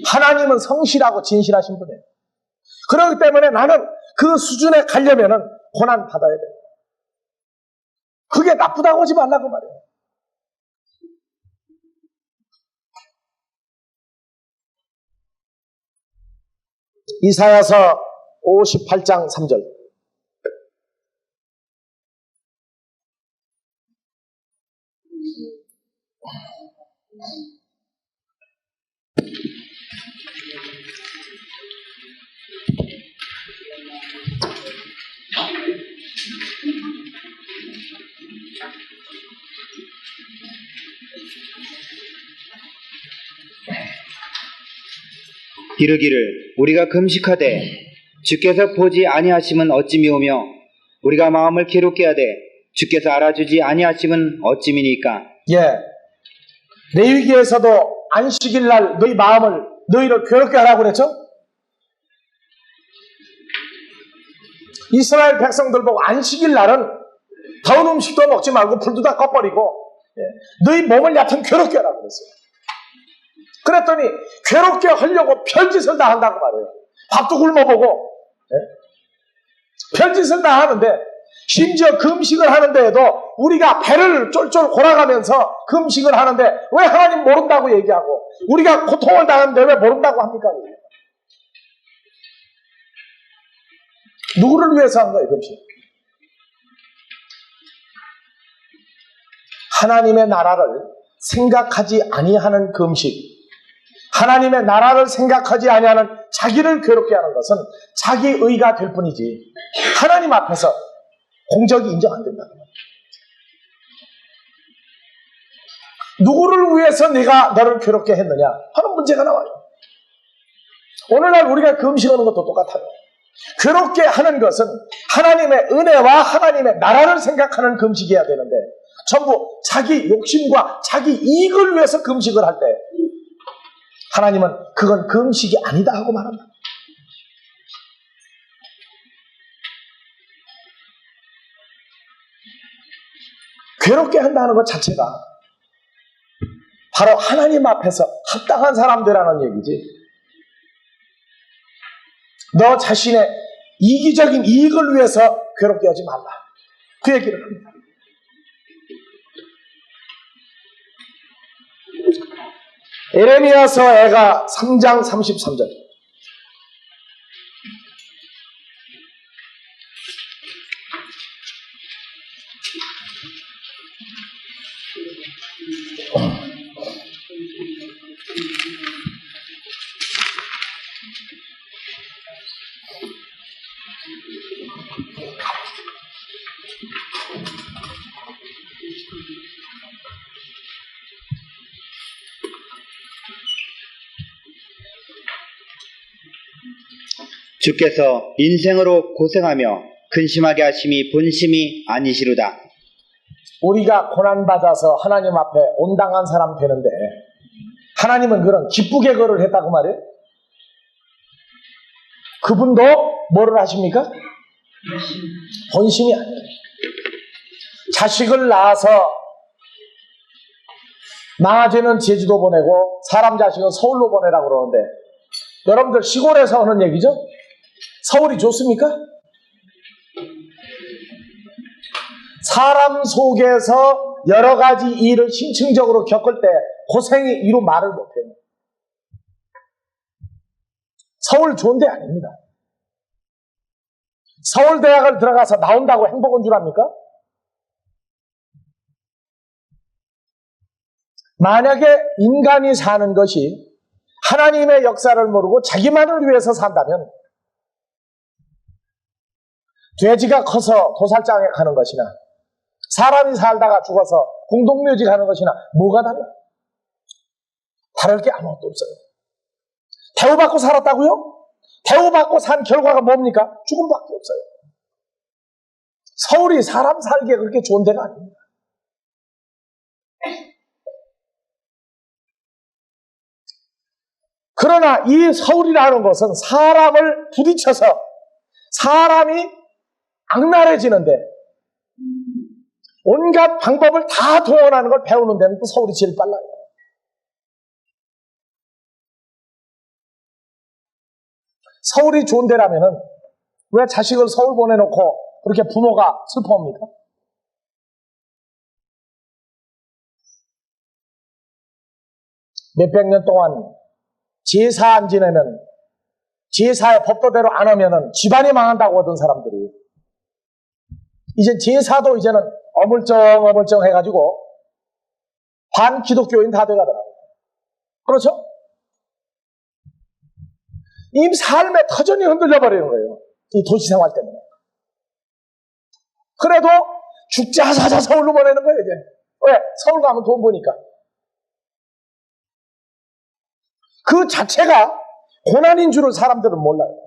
하나님은 성실하고 진실하신 분이에요. 그렇기 때문에 나는 그 수준에 가려면은 고난받아야 돼요. 그게 나쁘다고 하지 말라고 말이에요. 이사야서 58장 3절. 이르기를 우리가 금식하되 주께서 보지 아니하심은 어찌미오며 우리가 마음을 괴롭게 하되 주께서 알아주지 아니하심은 어찌미니까. 레위기에서도 안식일 날 너희 마음을 너희를 괴롭게 하라고 그랬죠? 이스라엘 백성들 보고 안식일 날은 더운 음식도 먹지 말고 불도 다 꺼버리고 너희 몸을 얕은 괴롭게 하라고 그랬어요. 그랬더니 괴롭게 하려고 별짓을 다 한다고 말해요. 밥도 굶어보고 별짓을 다 하는데, 심지어 금식을 하는데에도 우리가 배를 쫄쫄 골아가면서 금식을 하는데 왜 하나님 모른다고 얘기하고, 우리가 고통을 당하는데 왜 모른다고 합니까? 누구를 위해서 한 거예요, 금식? 하나님의 나라를 생각하지 아니하는 금식, 하나님의 나라를 생각하지 아니하는 자기를 괴롭게 하는 것은 자기 의가 될 뿐이지 하나님 앞에서 공적이 인정 안 된다는 거예요. 누구를 위해서 내가 너를 괴롭게 했느냐 하는 문제가 나와요. 오늘날 우리가 금식하는 것도 똑같아요. 괴롭게 하는 것은 하나님의 은혜와 하나님의 나라를 생각하는 금식이어야 되는데, 전부 자기 욕심과 자기 이익을 위해서 금식을 할 때 하나님은 그건 금식이 아니다 하고 말한다. 괴롭게 한다는 것 자체가 바로 하나님 앞에서 합당한 사람들이라는 얘기지, 너 자신의 이기적인 이익을 위해서 괴롭게 하지 말라, 그 얘기를 합니다. 에레미야서가 3장 33절. 주께서 인생으로 고생하며 근심하게 하심이 본심이 아니시로다. 우리가 고난받아서 하나님 앞에 온당한 사람 되는데 하나님은 그런 기쁘게 그를 했다고 말해요. 그분도 뭐를 하십니까? 본심이 아니에요. 자식을 낳아서 망아지는 제주도 보내고 사람 자식은 서울로 보내라고 그러는데, 여러분들 시골에서 하는 얘기죠? 서울이 좋습니까? 사람 속에서 여러 가지 일을 심층적으로 겪을 때 고생이 이루 말을 못해요. 서울 좋은 데 아닙니다. 서울대학을 들어가서 나온다고 행복한 줄 압니까? 만약에 인간이 사는 것이 하나님의 역사를 모르고 자기만을 위해서 산다면 돼지가 커서 도살장에 가는 것이나 사람이 살다가 죽어서 공동묘지 가는 것이나 뭐가 달라? 다를 게 아무것도 없어요. 대우받고 살았다고요? 대우받고 산 결과가 뭡니까? 죽음밖에 없어요. 서울이 사람 살기에 그렇게 좋은 데가 아닙니다. 그러나 이 서울이라는 것은 사람을 부딪혀서 사람이 악랄해지는데 온갖 방법을 다 동원하는 걸 배우는 데는 또 서울이 제일 빨라요. 서울이 좋은 데라면은 왜 자식을 서울 보내놓고 그렇게 부모가 슬퍼합니까? 몇백 년 동안 제사 안 지내면, 제사의 법도대로 안 하면은 집안이 망한다고 하던 사람들이 이제 제사도 이제는 어물쩡 해가지고 반기독교인 다 돼가더라고요. 그렇죠? 이 삶의 터전이 흔들려 버리는 거예요. 이 도시생활 때문에. 그래도 죽자사자 서울로 보내는 거예요, 이제. 왜? 서울 가면 돈 버니까. 그 자체가 고난인 줄을 사람들은 몰라요.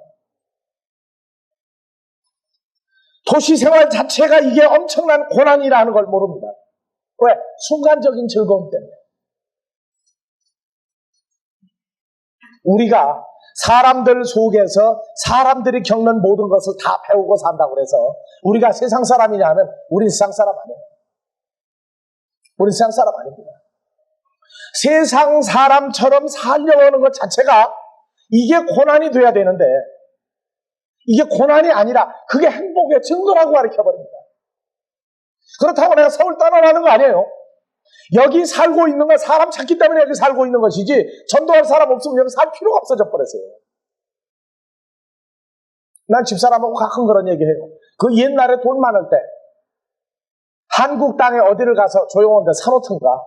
도시생활 자체가 이게 엄청난 고난이라는 걸 모릅니다. 왜? 순간적인 즐거움 때문에. 우리가 사람들 속에서 사람들이 겪는 모든 것을 다 배우고 산다고 해서 우리가 세상 사람이냐 하면 우린 세상 사람 아니에요. 우린 세상 사람 아닙니다. 세상 사람처럼 살려고 하는 것 자체가 이게 고난이 돼야 되는데 이게 고난이 아니라 그게 행복의 증거라고 가르쳐버립니다. 그렇다고 내가 서울 떠나라는 거 아니에요. 여기 살고 있는 건 사람 찾기 때문에 여기 살고 있는 것이지 전도할 사람 없으면 여기 살 필요가 없어져 버렸어요. 난 집사람하고 가끔 그런 얘기해요. 그 옛날에 돈 많을 때 한국 땅에 어디를 가서 조용한데 사놓던가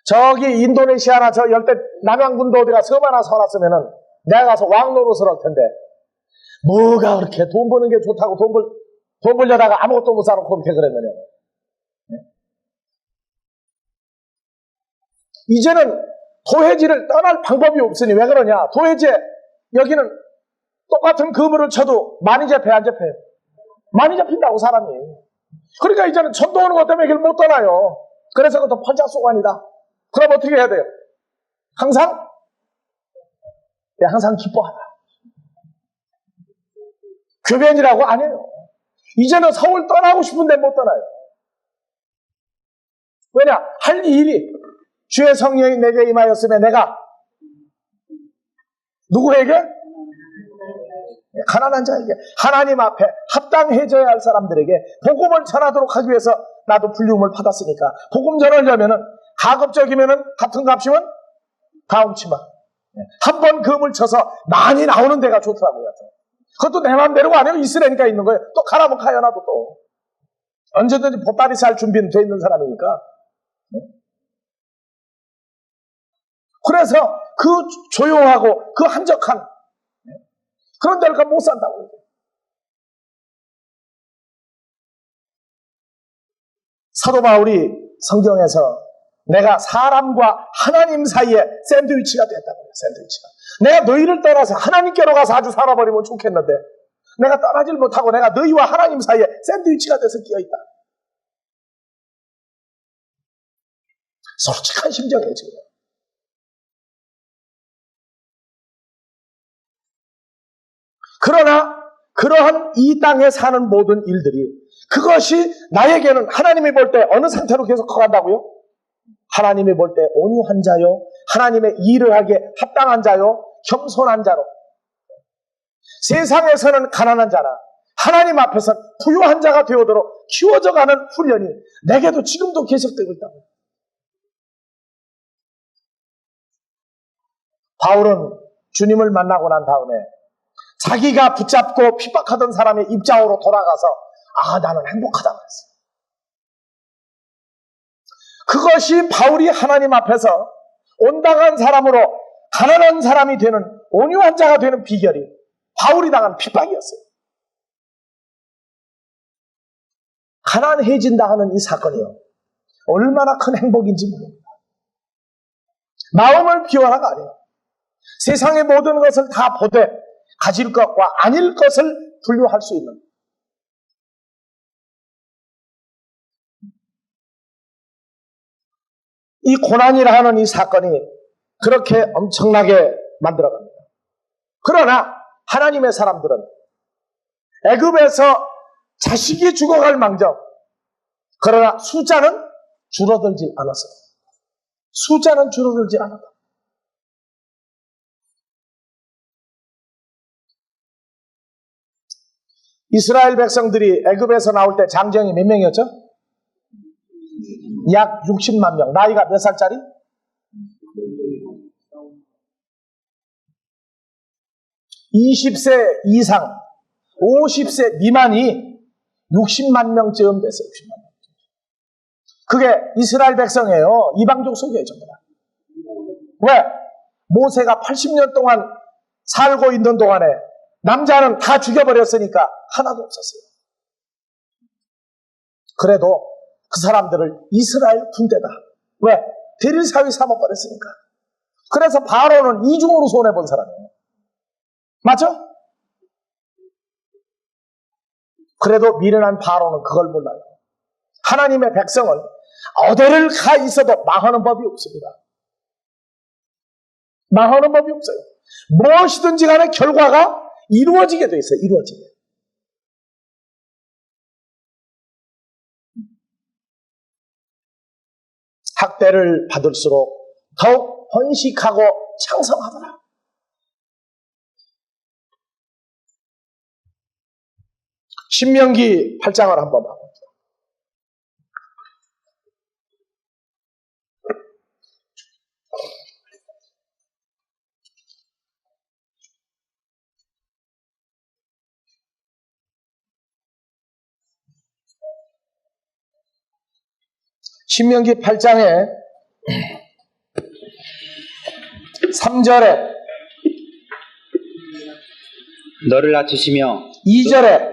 저기 인도네시아나 저 열대 남양군도 어디가 섬 하나 사놨으면은 내가 가서 왕 노릇을 할 텐데 뭐가 그렇게 돈 버는 게 좋다고 돈 벌려다가 아무것도 못 사놓고 그렇게 그랬느냐. 이제는 도회지를 떠날 방법이 없으니 왜 그러냐. 도회지에 여기는 똑같은 그물을 쳐도 많이 잡혀요, 안 잡혀요? 많이 잡힌다고 사람이. 그러니까 이제는 전도 오는 것 때문에 길 못 떠나요. 그래서 그것도 팔짝소관이다. 그럼 어떻게 해야 돼요? 항상 기뻐하라. 교변이라고 안 해요. 이제는 서울 떠나고 싶은데 못 떠나요. 왜냐? 할 일이 주의 성령이 내게 임하였으면 내가 누구에게? 가난한 자에게 하나님 앞에 합당해져야 할 사람들에게 복음을 전하도록 하기 위해서 나도 불리움을 받았으니까 복음 전하려면은 가급적이면은 같은 값이면 가음치마 한 번 금을 쳐서 많이 나오는 데가 좋더라고요. 그것도 내 맘대로가 아니고 있으라니까 있는 거예요. 또 가라면 가요. 나도 또 언제든지 보따리 살 준비는 돼 있는 사람이니까. 그래서 그 조용하고 그 한적한 그런 데를 못 산다고. 사도 바울이 성경에서 내가 사람과 하나님 사이에 샌드위치가 됐다고요. 샌드위치가. 내가 너희를 떠나서 하나님께로 가서 아주 살아버리면 좋겠는데 내가 떠나질 못하고 내가 너희와 하나님 사이에 샌드위치가 돼서 끼어있다. 솔직한 심정이에요 지금. 그러나 그러한 이 땅에 사는 모든 일들이 그것이 나에게는 하나님이 볼 때 어느 상태로 계속 커간다고요? 하나님이 볼 때 온유한 자요, 하나님의 일을 하기에 합당한 자요, 겸손한 자로. 세상에서는 가난한 자나 하나님 앞에서 부유한 자가 되어도록 키워져가는 훈련이 내게도 지금도 계속되고 있다고. 바울은 주님을 만나고 난 다음에 자기가 붙잡고 핍박하던 사람의 입장으로 돌아가서 나는 행복하다 그랬어요. 그것이 바울이 하나님 앞에서 온당한 사람으로 가난한 사람이 되는 온유한 자가 되는 비결이 바울이 당한 핍박이었어요. 가난해진다 하는 이 사건이요, 얼마나 큰 행복인지 모릅니다. 마음을 비워라가 아니에요. 세상의 모든 것을 다 보되 가질 것과 아닐 것을 분류할 수 있는, 이 고난이라 하는 이 사건이 그렇게 엄청나게 만들어갑니다. 그러나 하나님의 사람들은 애굽에서 자식이 죽어갈 망정, 그러나 숫자는 줄어들지 않았어요. 숫자는 줄어들지 않았다. 이스라엘 백성들이 애굽에서 나올 때 장정이 몇 명이었죠? 약 60만 명. 나이가 몇 살짜리? 20세 이상, 50세 미만이 60만 명쯤 됐어요. 60만 명. 그게 이스라엘 백성이에요. 이방족 속이에요, 전부 다. 왜? 모세가 80년 동안 살고 있는 동안에 남자는 다 죽여버렸으니까 하나도 없었어요. 그래도 그 사람들을 이스라엘 군대다. 왜? 대릴사위 삼아버렸으니까. 그래서 바로는 이중으로 손해본 사람이에요. 맞죠? 그래도 미련한 바로는 그걸 몰라요. 하나님의 백성은 어디를 가 있어도 망하는 법이 없습니다. 망하는 법이 없어요. 무엇이든지 간에 결과가 이루어지게 돼 있어요. 이루어지게. 학대를 받을수록 더욱 번식하고 창성하더라. 신명기 8장을 한번 봐봅니다. 신명기 8장에 3절에 너를 낮추시며 2절에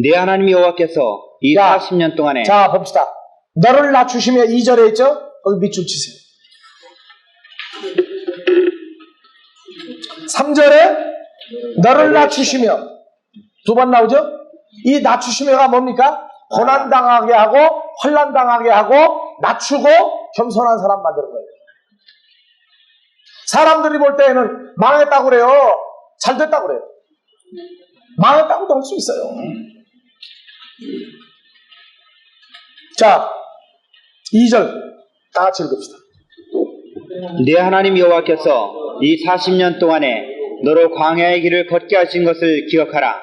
네 하나님 여호와께서 이 40년 동안에 자 봅시다. 너를 낮추시며 2절에 있죠? 거기 밑줄 치세요. 3절에 너를 낮추시며 두 번 나오죠? 이 낮추시며가 뭡니까? 고난당하게 하고 환난당하게 하고 낮추고 겸손한 사람 만드는 거예요. 사람들이 볼 때에는 망했다고 그래요. 잘 됐다고 그래요. 망했다고도 할 수 있어요. 자, 2절 다 같이 읽읍시다. 네 하나님 여호와께서 이 40년 동안에 너로 광야의 길을 걷게 하신 것을 기억하라.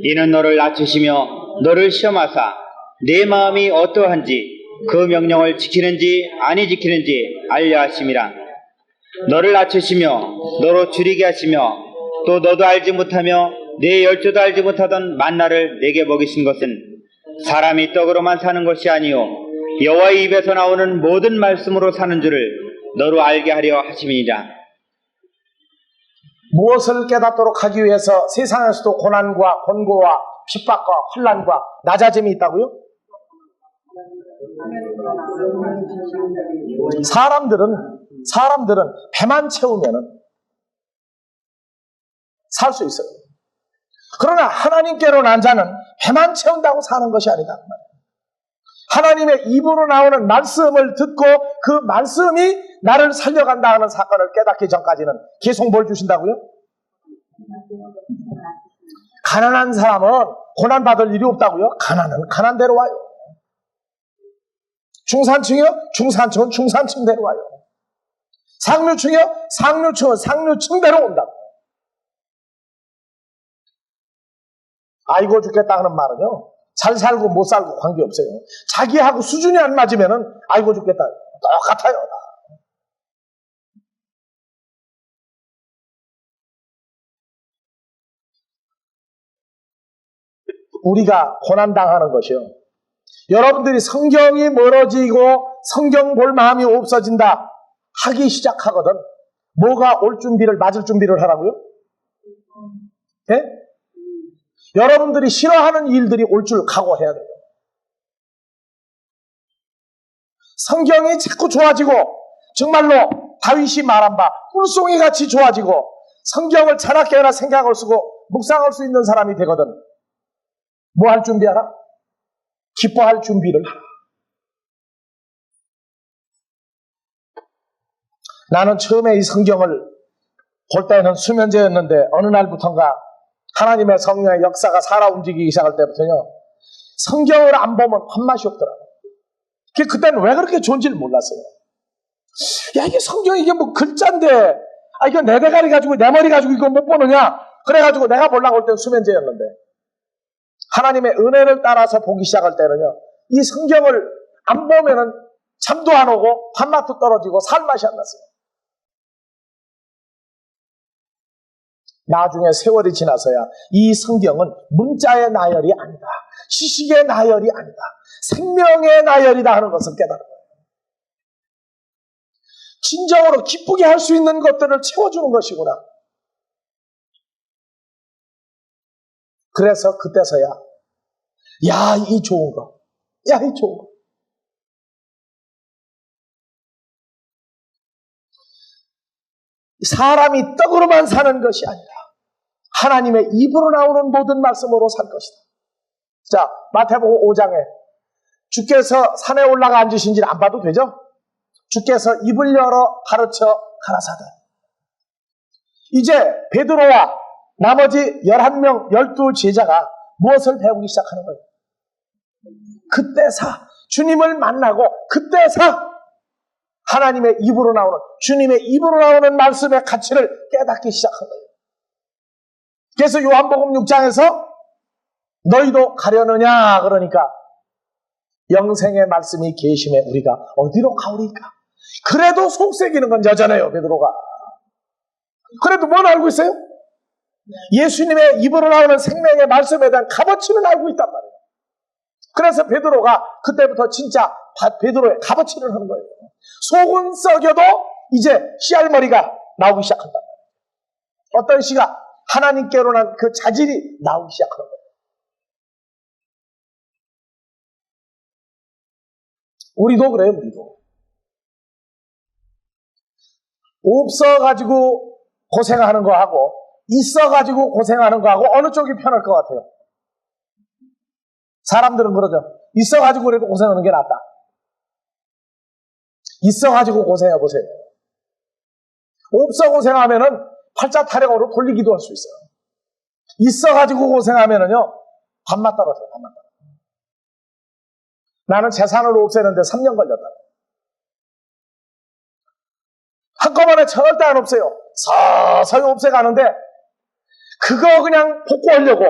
이는 너를 낮추시며 너를 시험하사 네 마음이 어떠한지 그 명령을 지키는지 아니 지키는지 알려 하심이라. 너를 낮추시며 너로 줄이게 하시며 또 너도 알지 못하며 네 열조도 알지 못하던 만나를 내게 먹이신 것은 사람이 떡으로만 사는 것이 아니요 여호와의 입에서 나오는 모든 말씀으로 사는 줄을 너로 알게 하려 하심이니라. 무엇을 깨닫도록 하기 위해서 세상에서도 고난과 권고와 핍박과 환난과 낮아짐이 있다고요? 사람들은 배만 채우면 살 수 있어요. 그러나 하나님께로 난 자는 배만 채운다고 사는 것이 아니다. 하나님의 입으로 나오는 말씀을 듣고 그 말씀이 나를 살려간다 하는 사건을 깨닫기 전까지는 계속 뭘 주신다고요? 가난한 사람은 고난받을 일이 없다고요? 가난은 가난대로 와요. 중산층이요? 중산층은 중산층대로 와요. 상류층이요? 상류층은 상류층대로 온다고. 아이고 죽겠다 하는 말은요, 잘 살고 못 살고 관계없어요. 자기하고 수준이 안 맞으면은 아이고 죽겠다 똑같아요. 우리가 고난당하는 것이요, 여러분들이 성경이 멀어지고 성경 볼 마음이 없어진다 하기 시작하거든 뭐가 올 준비를, 맞을 준비를 하라고요? 네? 여러분들이 싫어하는 일들이 올 줄 각오해야 돼요. 성경이 자꾸 좋아지고, 정말로 다윗이 말한 바 꿀송이같이 좋아지고 성경을 자나깨나 생각할 쓰고 묵상할 수 있는 사람이 되거든 뭐 할 준비하라? 기뻐할 준비를 하라. 나는 처음에 이 성경을 볼 때는 수면제였는데 어느 날부턴가 하나님의 성령의 역사가 살아 움직이기 시작할 때부터요, 성경을 안 보면 밥맛이 없더라고요. 그때는 왜 그렇게 좋은지를 몰랐어요. 야, 이게 성경, 이게 뭐 글자인데, 이거 내 대가리 가지고, 내 머리 가지고 이거 못 보느냐? 그래가지고 내가 보려고 할 때는 수면제였는데, 하나님의 은혜를 따라서 보기 시작할 때는요, 이 성경을 안 보면은 잠도 안 오고 밥맛도 떨어지고 살맛이 안 났어요. 나중에 세월이 지나서야 이 성경은 문자의 나열이 아니다, 지식의 나열이 아니다, 생명의 나열이다 하는 것을 깨달은 거예요. 진정으로 기쁘게 할 수 있는 것들을 채워주는 것이구나. 그래서 그때서야 야, 이 좋은 거, 야, 이 좋은 거. 사람이 떡으로만 사는 것이 아니라 하나님의 입으로 나오는 모든 말씀으로 살 것이다. 자, 마태복음 5장에 주께서 산에 올라가 앉으신지를 안 봐도 되죠? 주께서 입을 열어 가르쳐 가라사대. 이제 베드로와 나머지 11명, 12제자가 무엇을 배우기 시작하는 거예요? 그때사 주님을 만나고 그때사 하나님의 입으로 나오는, 주님의 입으로 나오는 말씀의 가치를 깨닫기 시작한 거예요. 그래서 요한복음 6장에서 너희도 가려느냐 그러니까 영생의 말씀이 계심에 우리가 어디로 가오리까? 그래도 속색이는 건 여전해요, 베드로가. 그래도 뭘 알고 있어요? 예수님의 입으로 나오는 생명의 말씀에 대한 값어치는 알고 있단 말이에요. 그래서 베드로가 그때부터 진짜 베드로의 값어치를 하는 거예요. 속은 썩여도 이제 씨알머리가 나오기 시작한단 말이에요. 어떤 씨가 하나님께로 난 그 자질이 나오기 시작하는 거예요. 우리도 그래요, 우리도. 없어가지고 고생하는 거하고 있어가지고 고생하는 거하고 어느 쪽이 편할 것 같아요? 사람들은 그러죠. 있어가지고 그래도 고생하는 게 낫다. 있어가지고 고생해보세요. 없어 고생하면은 팔자 타령으로 돌리기도 할 수 있어요. 있어가지고 고생하면은요, 밥맛 떨어져요, 밥맛 떨어져요. 나는 재산을 없애는데 3년 걸렸다. 한꺼번에 절대 안 없어요. 서서히 없애가는데 그거 그냥 복구하려고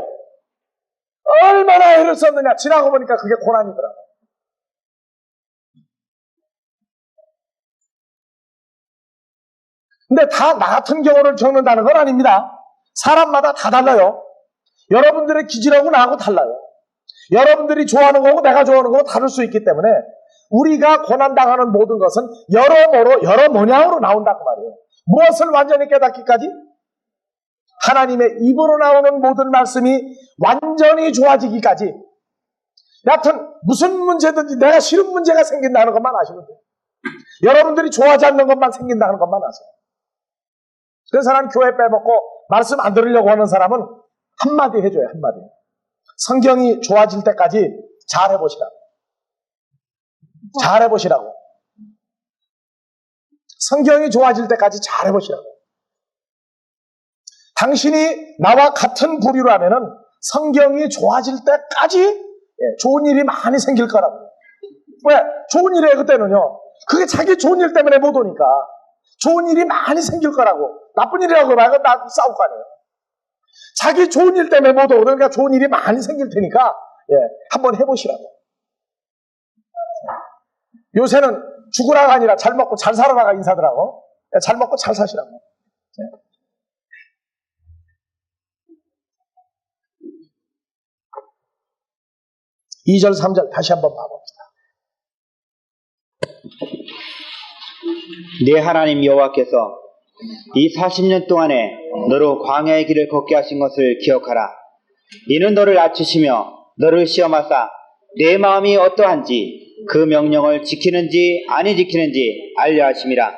얼마나 애를 썼느냐. 지나고 보니까 그게 고난이더라고요. 근데 다 나 같은 경우를 겪는다는 건 아닙니다. 사람마다 다 달라요. 여러분들의 기질하고 나하고 달라요. 여러분들이 좋아하는 거고 내가 좋아하는 거고 다를 수 있기 때문에 우리가 고난당하는 모든 것은 여러모로 여러 모양으로 나온다고 말이에요. 무엇을 완전히 깨닫기까지? 하나님의 입으로 나오는 모든 말씀이 완전히 좋아지기까지. 여하튼 무슨 문제든지 내가 싫은 문제가 생긴다는 것만 아시면 돼요. 여러분들이 좋아하지 않는 것만 생긴다는 것만 아세요. 그래서 난 교회 빼먹고 말씀 안 들으려고 하는 사람은 한마디 해줘요, 한마디. 성경이 좋아질 때까지 잘 해보시라고. 잘 해보시라고. 성경이 좋아질 때까지 잘 해보시라고. 당신이 나와 같은 부류라면은 성경이 좋아질 때까지 좋은 일이 많이 생길 거라고. 왜? 좋은 일이에요, 그때는요. 그게 자기 좋은 일 때문에 못 오니까. 좋은 일이 많이 생길 거라고. 나쁜 일이라고 말고 나 싸울 거 아니에요. 자기 좋은 일 때문에 못 오고 그러니까 좋은 일이 많이 생길 테니까 한번 해보시라고. 요새는 죽으라가 아니라 잘 먹고 잘 살아라가 인사더라고. 잘 먹고 잘 사시라고. 2절 3절 다시 한번 봐봅시다. 내 하나님 여호와께서 이 40년 동안에 너로 광야의 길을 걷게 하신 것을 기억하라. 이는 너를 낮추시며 너를 시험하사 내 마음이 어떠한지 그 명령을 지키는지 아니 지키는지 알려 하심이라.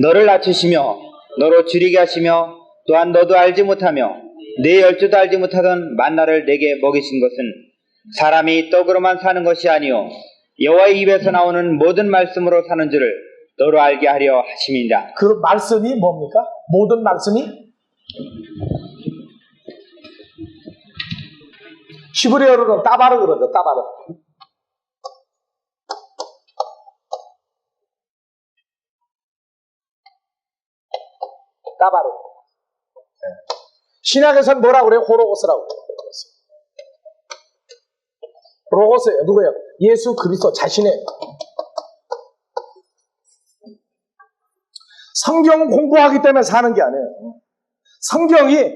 너를 낮추시며 너로 줄이게 하시며 또한 너도 알지 못하며 내 열조도 알지 못하던 만나를 내게 먹이신 것은 사람이 떡으로만 사는 것이 아니요 여호와의 입에서 나오는 모든 말씀으로 사는 줄을 너로 알게 하려 하심이니라. 그 말씀이 뭡니까? 모든 말씀이 히브리어로는 따바르 그러죠. 따바르. 따바르. 신약에서는 뭐라고 그래요? 호로고스라고 그래요. 로고스예요. 누구예요? 예수 그리스도 자신의. 성경 공부하기 때문에 사는 게 아니에요. 성경이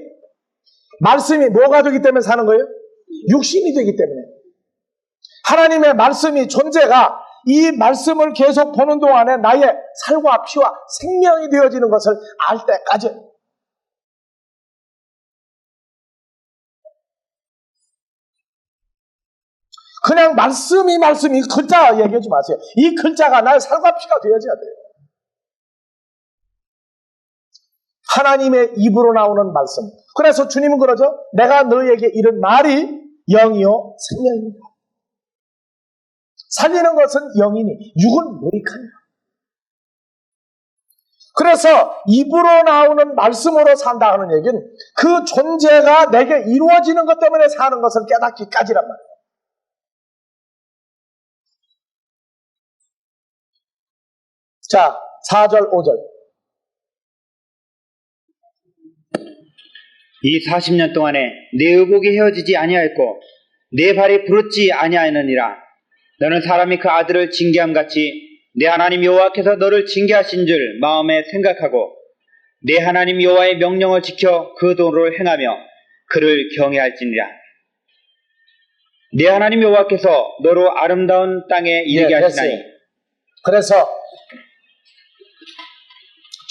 말씀이 뭐가 되기 때문에 사는 거예요? 육신이 되기 때문에. 하나님의 말씀이 존재가 이 말씀을 계속 보는 동안에 나의 살과 피와 생명이 되어지는 것을 알 때까지. 그냥 말씀이 글자 얘기하지 마세요. 이 글자가 나의 살과 피가 되어져야 돼요. 하나님의 입으로 나오는 말씀. 그래서 주님은 그러죠. 내가 너에게 이른 말이 영이요 생명입니다. 살리는 것은 영이니 육은 무익하니라. 그래서 입으로 나오는 말씀으로 산다 하는 얘기는 그 존재가 내게 이루어지는 것 때문에 사는 것을 깨닫기까지란 말이에요. 자, 4절, 5절. 이 40년 동안에 내 의복이 헤어지지 아니하였고 내 발이 부르지 아니하였느니라. 너는 사람이 그 아들을 징계함 같이 내 하나님 여호와께서 너를 징계하신 줄 마음에 생각하고 내 하나님 여호와의 명령을 지켜 그 도를 행하며 그를 경외할지니라. 내 하나님 여호와께서 너로 아름다운 땅에 이르게 하시나니. 그래서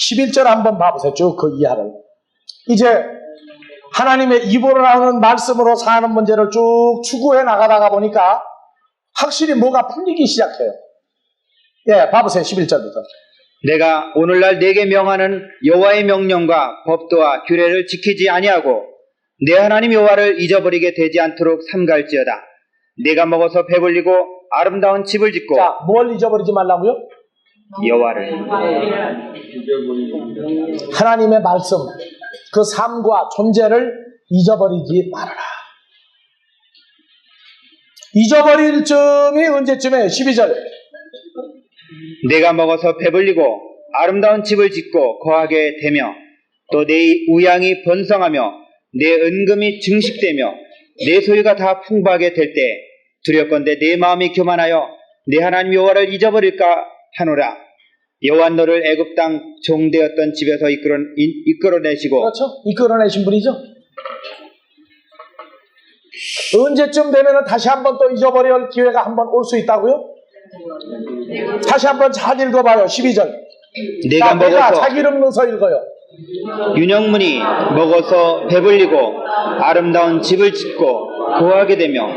11절 한번 봐보세요. 쭉 그 이하를. 이제 하나님의 입으로 나오는 말씀으로 사는 문제를 쭉 추구해 나가다가 보니까 확실히 뭐가 풀리기 시작해요. 봐보세요. 11절부터. 내가 오늘날 내게 명하는 여호와의 명령과 법도와 규례를 지키지 아니하고 내 하나님 여호와를 잊어버리게 되지 않도록 삼갈지어다. 내가 먹어서 배불리고 아름다운 집을 짓고. 자, 뭘 잊어버리지 말라고요? 여호와를. 하나님의 말씀, 그 삶과 존재를 잊어버리지 말아라. 잊어버릴 쯤이 언제쯤에 12절. 내가 먹어서 배불리고 아름다운 집을 짓고 거하게 되며 또 내 우양이 번성하며 내 은금이 증식되며 내 소유가 다 풍부하게 될 때 두렵건대 내 마음이 교만하여 내 하나님 여호와를 잊어버릴까 하노라. 여호와 너를 애굽 땅 종되었던 집에서 이끌어내시고. 그렇죠. 이끌어내신 분이죠. 언제쯤 되면 다시 한번 또 잊어버릴 기회가 한번 올 수 있다고요? 다시 한번 잘 읽어봐요. 12절. 내가 자기 이름 넣어서 읽어요. 윤영문이 먹어서 배불리고 아름다운 집을 짓고 거하게 되며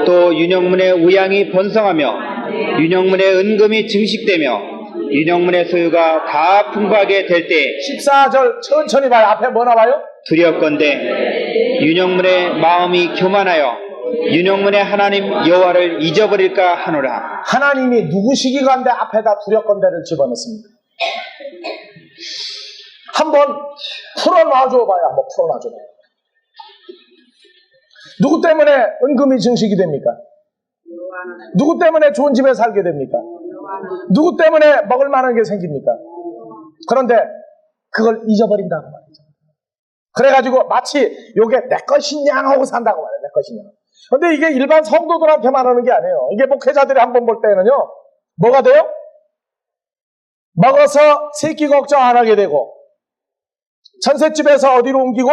또 윤영문의 우양이 번성하며 윤영문의 은금이 증식되며 윤영문의 소유가 다 풍부하게 될 때. 14절 천천히 봐요. 앞에 뭐 나와요? 두렵건대 윤영문의 마음이 교만하여 윤영문의 하나님 여호와를 잊어버릴까 하노라. 하나님이 누구시기간데 앞에다 두렵건대를 집어넣습니다. 한번 풀어놔줘 봐요. 한번 풀어놔줘 봐요. 누구 때문에 은금이 증식이 됩니까? 누구 때문에 좋은 집에 살게 됩니까? 누구 때문에 먹을 만한 게 생깁니까? 그런데 그걸 잊어버린다는 말이죠. 그래가지고 마치 요게 내 것이냐 하고 산다고 말해요. 내 것이냐. 근데 이게 일반 성도들한테만 하는 게 아니에요. 이게 목회자들이 한번 볼 때는요, 뭐가 돼요? 먹어서 새끼 걱정 안 하게 되고, 전셋집에서 어디로 옮기고,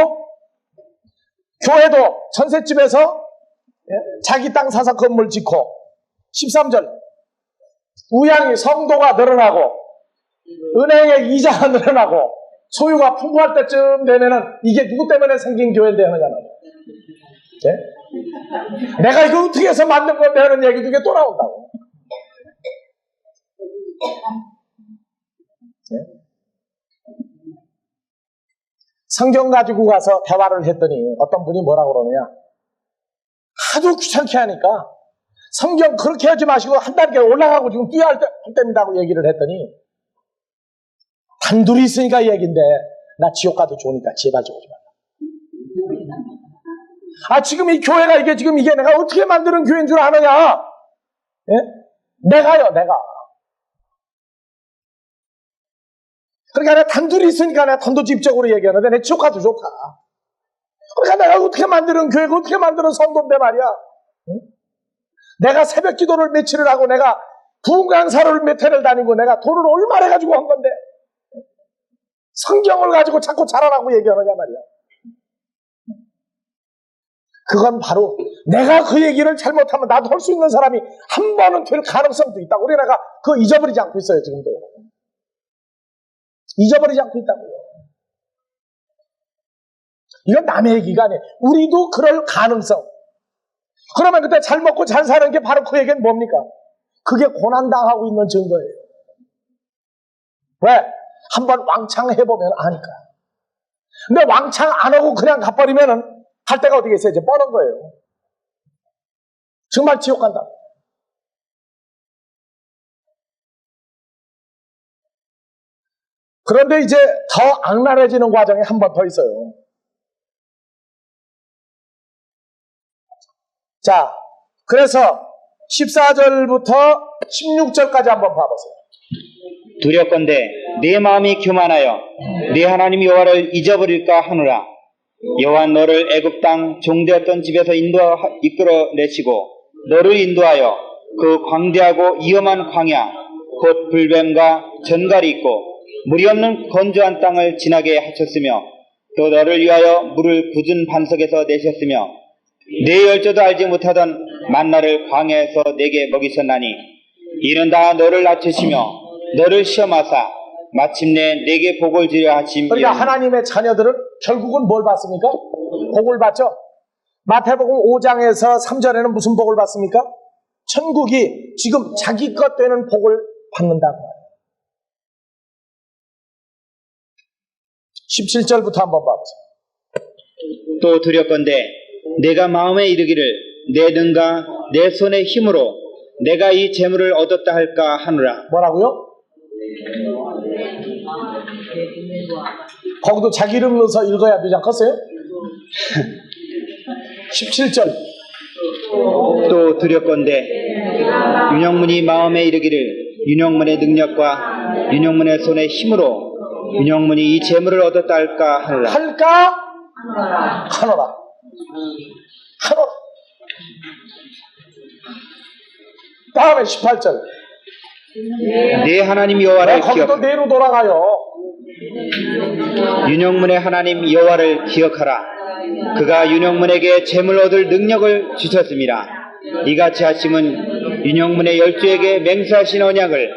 교회도 전셋집에서 자기 땅 사서 건물 짓고, 13절 우양이 성도가 늘어나고 은행의 이자가 늘어나고 소유가 풍부할 때쯤 되면은 이게 누구 때문에 생긴 교회인데 하느냐는, 내가 이거 어떻게 해서 만든 건데 하는 얘기도 이게 또 나온다고. 성경 가지고 가서 대화를 했더니 어떤 분이 뭐라고 그러느냐, 하도 귀찮게 하니까 성경 그렇게 하지 마시고 한 단계 올라가고 지금 뛰어야 할 때입니다고 얘기를 했더니, 단둘이 있으니까 이 얘기인데 나 지옥 가도 좋으니까 제발 좀 오지 말라. 지금 이 교회가 이게 내가 어떻게 만드는 교회인 줄 아느냐? 내가요, 내가. 그러니까 내가 단둘이 있으니까 내가 단도직입적으로 얘기하는데 내 지옥 가도 좋다. 그러니까 내가 어떻게 만드는 교회고 어떻게 만드는 성도인데 말이야. 내가 새벽 기도를 며칠을 하고 내가 부흥강사를 몇 회를 다니고 내가 돈을 얼마나 가지고 한 건데 성경을 가지고 자꾸 잘하라고 얘기하느냐 말이야. 그건 바로 내가 그 얘기를 잘못하면 나도 할 수 있는 사람이 한 번은 될 가능성도 있다고. 우리 내가 그거 잊어버리지 않고 있어요. 지금도 잊어버리지 않고 있다고요. 이건 남의 얘기가 아니에요. 우리도 그럴 가능성. 그러면 그때 잘 먹고 잘 사는 게 바로 그 얘기는 뭡니까? 그게 고난당하고 있는 증거예요. 왜? 한번 왕창 해보면 아니까. 근데 왕창 안 하고 그냥 가버리면은 갈 데가 어디 있어요? 이제 뻔한 거예요. 정말 지옥 간다. 그런데 이제 더 악랄해지는 과정이 한 번 더 있어요. 자, 그래서 14절부터 16절까지 한번 봐보세요. 두렵건대 내 마음이 교만하여 내 하나님 여호와를 잊어버릴까 하노라. 여호와 너를 애굽 땅 종되었던 집에서 이끌어내시고 너를 인도하여 그 광대하고 위험한 광야 곧 불뱀과 전갈이 있고 물이 없는 건조한 땅을 지나게 하셨으며 또 너를 위하여 물을 굳은 반석에서 내셨으며 내 열조도 알지 못하던 만나를 광야에서 내게 먹이셨나니 이는 다 너를 낮추시며 너를 시험하사 마침내 내게 복을 주려 하심이니. 그러니까 하나님의 자녀들은 결국은 뭘 받습니까? 복을 받죠. 마태복음 5장에서 3절에는 무슨 복을 받습니까? 천국이 지금 자기 것 되는 복을 받는다고 해요. 17절부터 한번 봐보세요. 또 두렵건대 내가 마음에 이르기를 내 능과 내 손의 힘으로 내가 이 재물을 얻었다 할까 하노라. 뭐라고요? 거기도 자기 이름 넣어서 읽어야 되지 않겠어요? 17절. 또 두렵건대 윤영문이 마음에 이르기를 윤영문의 능력과 윤영문의 손의 힘으로 윤영문이 이 재물을 얻었다 할까 하노라. 할까? 하노라. 하노라. 다음에 18절. 내 하나님 여호와를 거기도 내로 돌아가요. 윤영문의 하나님 여호와를 기억하라. 그가 윤영문에게 재물 얻을 능력을 주셨습니다. 이같이 하심은 윤영문의 열조에게 맹세하신 언약을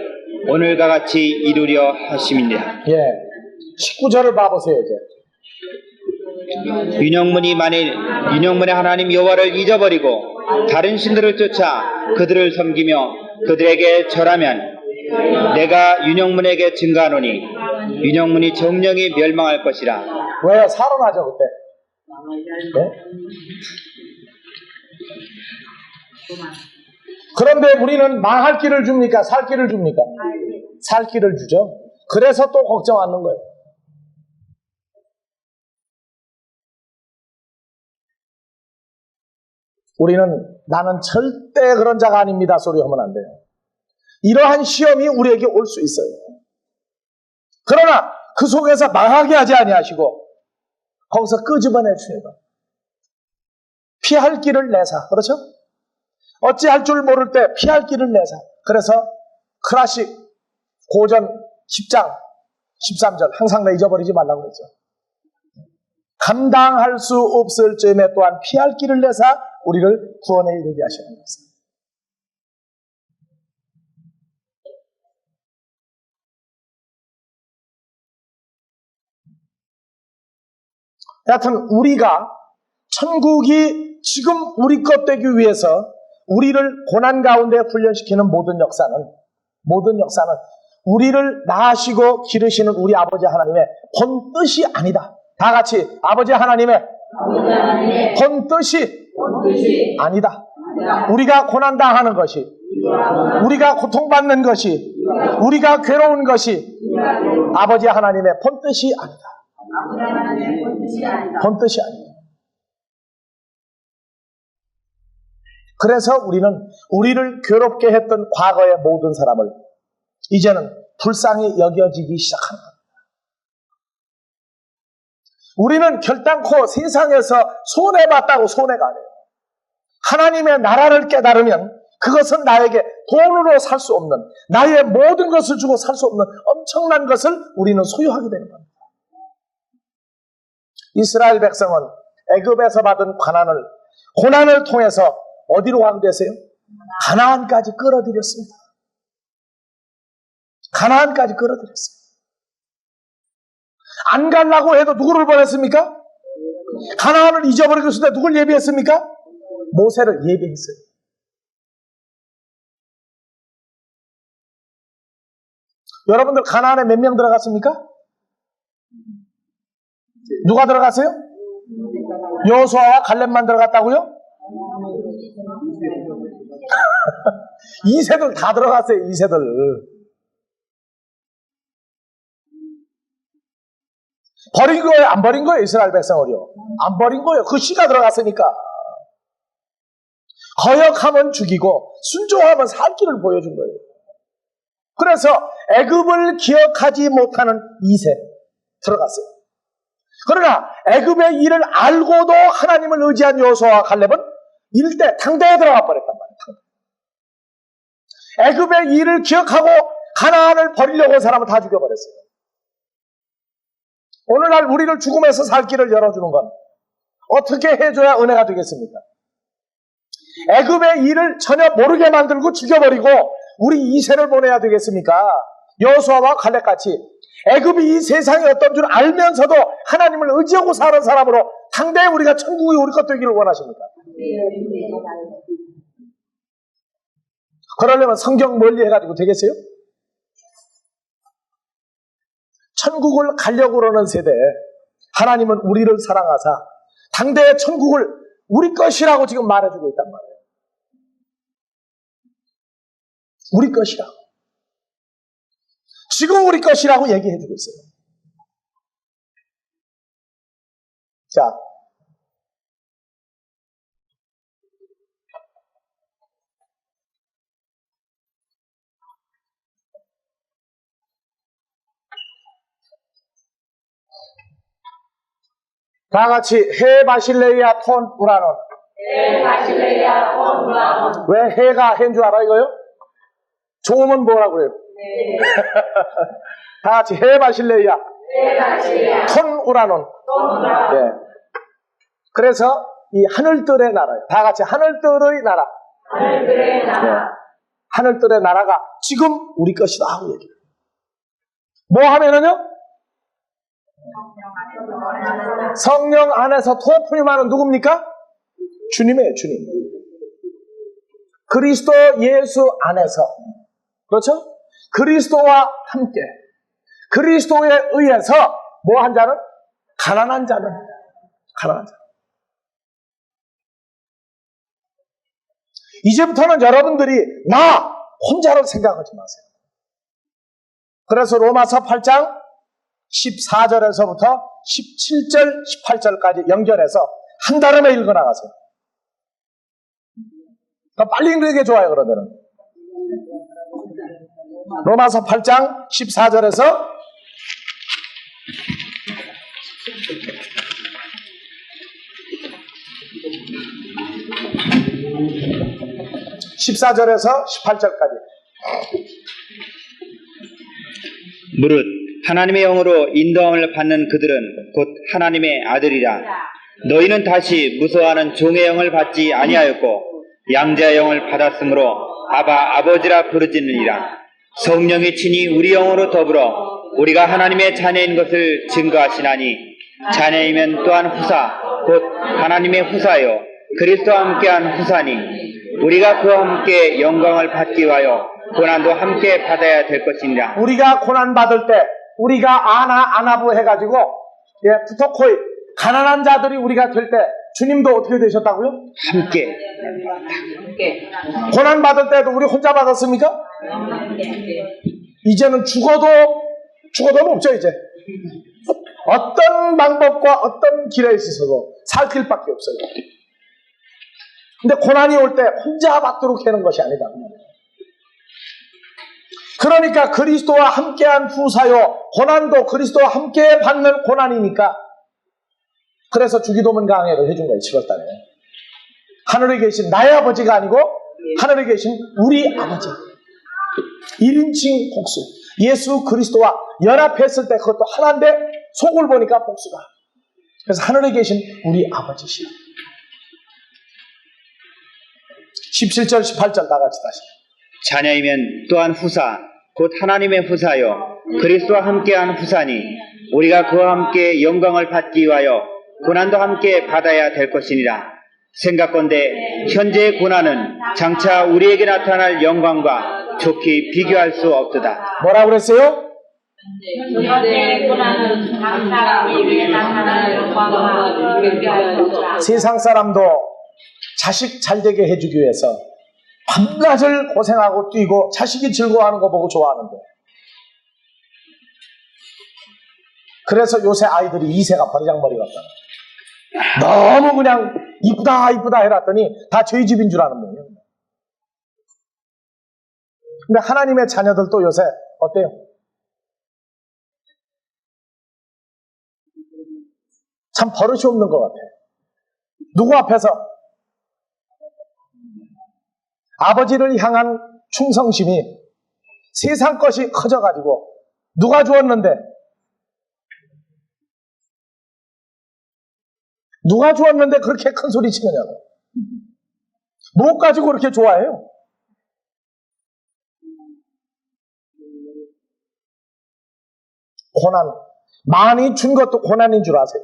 오늘과 같이 이루려 하심이니라. 예. 19절을 봐보세요, 이제. 윤영문이 만일 윤영문의 하나님 여호와를 잊어버리고 다른 신들을 쫓아 그들을 섬기며 그들에게 절하면 내가 윤영문에게 증가하노니 윤영문이 정령이 멸망할 것이라. 왜요? 살아나죠, 그때. 네? 그런데 우리는 망할 길을 줍니까? 살 길을 줍니까? 살 길을 주죠. 그래서 또 걱정하는 거예요. 우리는 나는 절대 그런 자가 아닙니다 소리 하면 안 돼요. 이러한 시험이 우리에게 올 수 있어요. 그러나 그 속에서 망하게 하지 아니하시고 거기서 끄집어내 주는 것. 피할 길을 내사. 그렇죠? 어찌할 줄 모를 때 피할 길을 내사. 그래서 클래식 고전 10장 13절 항상 내 잊어버리지 말라고 그랬죠. 감당할 수 없을 즈음에 또한 피할 길을 내사 우리를 구원에 이르게 하시는 것입니다. 여하튼 우리가 천국이 지금 우리 것 되기 위해서 우리를 고난 가운데 훈련시키는 모든 역사는 우리를 낳으시고 기르시는 우리 아버지 하나님의 본 뜻이 아니다. 다 같이 아버지 하나님의 본 뜻이 아니다. 우리가 고난당하는 것이, 우리가 고통받는 것이, 우리가 괴로운 것이 아버지 하나님의 본 뜻이 아니다. 본 뜻이 아니다. 그래서 우리는 우리를 괴롭게 했던 과거의 모든 사람을 이제는 불쌍히 여겨지기 시작합니다. 우리는 결단코 세상에서 손해봤다고 손해가 아니에요. 하나님의 나라를 깨달으면 그것은 나에게 돈으로 살 수 없는, 나의 모든 것을 주고 살 수 없는 엄청난 것을 우리는 소유하게 되는 겁니다. 이스라엘 백성은 애굽에서 받은 고난을 통해서 어디로 가게 됐어요? 가나안까지 끌어들였습니다. 가나안까지 끌어들였어요. 안 가려고 해도 누구를 보냈습니까? 가나안을 잊어버리고 있을 때 누굴 예비했습니까? 모세를 예비했어요. 여러분들 가나안에 몇 명 들어갔습니까? 누가 들어갔어요? 여호수아와 갈렙만 들어갔다고요? 이세들 다 들어갔어요. 이세들. 버린 거예요? 안 버린 거예요? 이스라엘 백성을요? 안 버린 거예요. 그 씨가 들어갔으니까. 거역하면 죽이고 순종하면 살 길을 보여준 거예요. 그래서 애굽을 기억하지 못하는 이세 들어갔어요. 그러나 애굽의 일을 알고도 하나님을 의지한 여호수아와 갈렙은 일대 당대에 들어가 버렸단 말이에요. 애굽의 일을 기억하고 가나안을 버리려고 한 사람은 다 죽여버렸어요. 오늘날 우리를 죽음에서 살 길을 열어주는 건 어떻게 해줘야 은혜가 되겠습니까? 애굽의 일을 전혀 모르게 만들고 죽여버리고 우리 이세를 보내야 되겠습니까? 여호수아와 갈렙같이 애굽이 이 세상이 어떤 줄 알면서도 하나님을 의지하고 사는 사람으로 당대에 우리가 천국이 우리 것 되기를 원하십니까? 그러려면 성경 멀리 해가지고 되겠어요? 천국을 가려고 그러는 세대에 하나님은 우리를 사랑하사 당대의 천국을 우리 것이라고 지금 말해주고 있단 말이에요. 우리 것이라고. 지금 우리 것이라고 얘기해주고 있어요. 자, 다 같이 해 바실레이아 톤 우라논. 왜 해가 해인 줄 알아 이거요? 좋으면 뭐라고 그래요? 다 같이 해 바실레이아 톤 우라논. 네. 그래서 이 하늘들의 나라예요. 다 같이 하늘들의 나라. 네. 하늘들의 나라가 지금 우리 것이다 하고 얘기해요. 뭐 하면은요? 성령 안에서 토프님하는 누굽니까? 주님이에요, 주님. 그리스도 예수 안에서. 그렇죠? 그리스도와 함께. 그리스도에 의해서 뭐 한 자는? 가난한 자는. 가난한 자. 이제부터는 여러분들이 나 혼자를 생각하지 마세요. 그래서 로마서 8장 14절에서부터 17절, 18절까지 연결해서 한 달음에 읽어나가세요. 그러니까 빨리 읽는 게 좋아요, 그러면은. 로마서 8장 14절에서 14절에서 18절까지. 무릇 하나님의 영으로 인도함을 받는 그들은 곧 하나님의 아들이라. 너희는 다시 무서워하는 종의 영을 받지 아니하였고 양자의 영을 받았으므로 아바 아버지라 부르짖느니라. 성령이 친히 우리 영으로 더불어 우리가 하나님의 자녀인 것을 증거하시나니 자녀이면 또한 후사 곧 하나님의 후사요 그리스도와 함께한 후사니 우리가 그와 함께 영광을 받기 위하여 고난도 함께 받아야 될 것이니라. 우리가 고난 받을 때 우리가 아나부 해가지고 부토코이 가난한 자들이 우리가 될 때 주님도 어떻게 되셨다고요? 함께. 고난 받을 때도 우리 혼자 받았습니까? 이제는 죽어도 없죠. 이제 어떤 방법과 어떤 길에 있어서도 살 길밖에 없어요. 근데 고난이 올 때 혼자 받도록 하는 것이 아니다. 그러니까 그리스도와 함께한 후사요, 고난도 그리스도와 함께 받는 고난이니까 그래서 주기도문 강해를 해준 거예요. 7월달에 하늘에 계신 나의 아버지가 아니고 하늘에 계신 우리 아버지 1인칭 복수, 예수 그리스도와 연합했을 때 그것도 하나인데 속을 보니까 복수다. 그래서 하늘에 계신 우리 아버지시여. 17절 18절 다 같이 다시. 자녀이면 또한 후사 곧 하나님의 후사요 그리스도와 함께한 후사니 우리가 그와 함께 영광을 받기 위하여 고난도 함께 받아야 될 것이니라. 생각건대 현재의 고난은 장차 우리에게 나타날 영광과 좋게 비교할 수 없도다. 뭐라고 그랬어요? 현재 고난은 장차 우리에게 나타날 영광과 비교할 수 없다. 세상 사람도 자식 잘 되게 해주기 위해서 밤낮을 고생하고 뛰고 자식이 즐거워하는 거 보고 좋아하는데, 그래서 요새 아이들이 2세가 버리장머리 같다. 너무 그냥 이쁘다 해놨더니 다 저희 집인 줄 아는 거예요. 근데 하나님의 자녀들도 요새 어때요? 참 버릇이 없는 것 같아요. 누구 앞에서? 아버지를 향한 충성심이 세상 것이 커져가지고 누가 주었는데? 누가 주었는데 그렇게 큰 소리 치느냐고. 뭐 가지고 그렇게 좋아해요? 고난. 많이 준 것도 고난인 줄 아세요?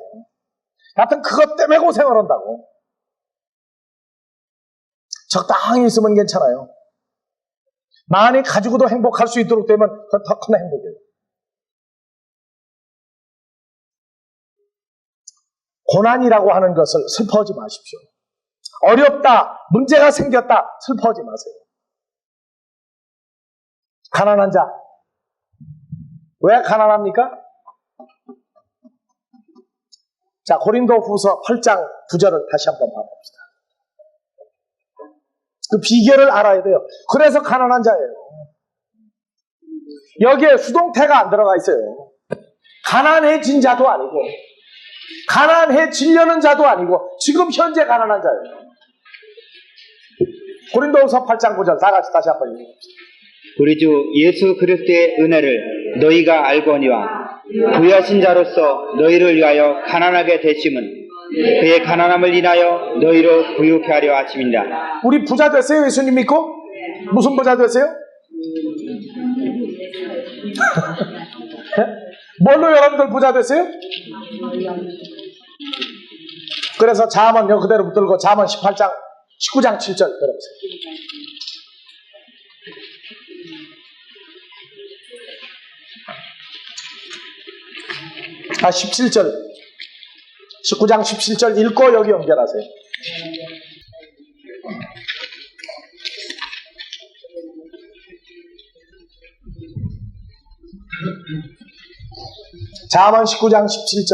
하여튼 그것 때문에 고생을 한다고. 적당히 있으면 괜찮아요. 많이 가지고도 행복할 수 있도록 되면 그건 더 큰 행복이에요. 고난이라고 하는 것을 슬퍼하지 마십시오. 어렵다, 문제가 생겼다, 슬퍼하지 마세요. 가난한 자. 왜 가난합니까? 자, 고린도후서 8장 9절을 다시 한번 봐봅시다. 그 비결을 알아야 돼요. 그래서 가난한 자예요. 여기에 수동태가 안 들어가 있어요. 가난해진 자도 아니고 가난해지려는 자도 아니고 지금 현재 가난한 자예요. 고린도후서 8장 9절 다 같이 다시 한번 읽어봅시다. 우리 주 예수 그리스도의 은혜를 너희가 알거니와 부여하신 자로서 너희를 위하여 가난하게 되심은 그의 가난함을 인하여 너희로 부유케 하려 하심이니라. 우리 부자 됐어요? 예수님 믿고? 무슨 부자 됐어요? 뭘로 여러분들 부자 됐어요? 그래서 잠언 그대로 붙들고 잠언 19장 7절 들어보세요. 17절 19장 17절 읽고 여기 연결하세요. 잠언 19장 17절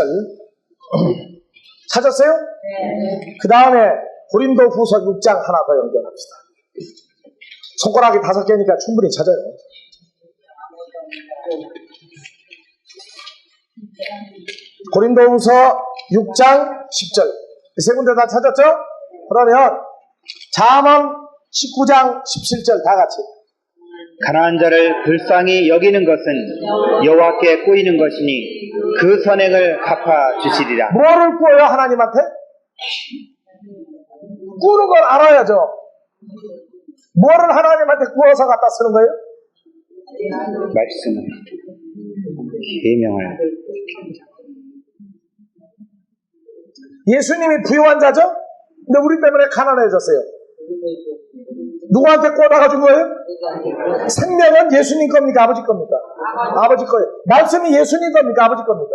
찾았어요? 네. 그 다음에 고린도후서 6장 하나 더 연결합시다. 손가락이 5개니까 충분히 찾아요. 고린도후서 6장 10절 세 군데 다 찾았죠? 그러면 잠언 19장 17절 다 같이. 가난한 자를 불쌍히 여기는 것은 여호와께 꼬이는 것이니 그 선행을 갚아 주시리라. 뭐를 구워요 하나님한테? 구는 걸 알아야죠. 뭐를 하나님한테 구워서 갖다 쓰는 거예요? 말씀을 계명을. 예수님이 부유한 자죠? 근데 우리 때문에 가난해졌어요. 누구한테 꽂아가 준 거예요? 생명은 예수님 겁니까? 아버지 겁니까? 아버지 거예요. 말씀이 예수님 겁니까? 아버지 겁니까?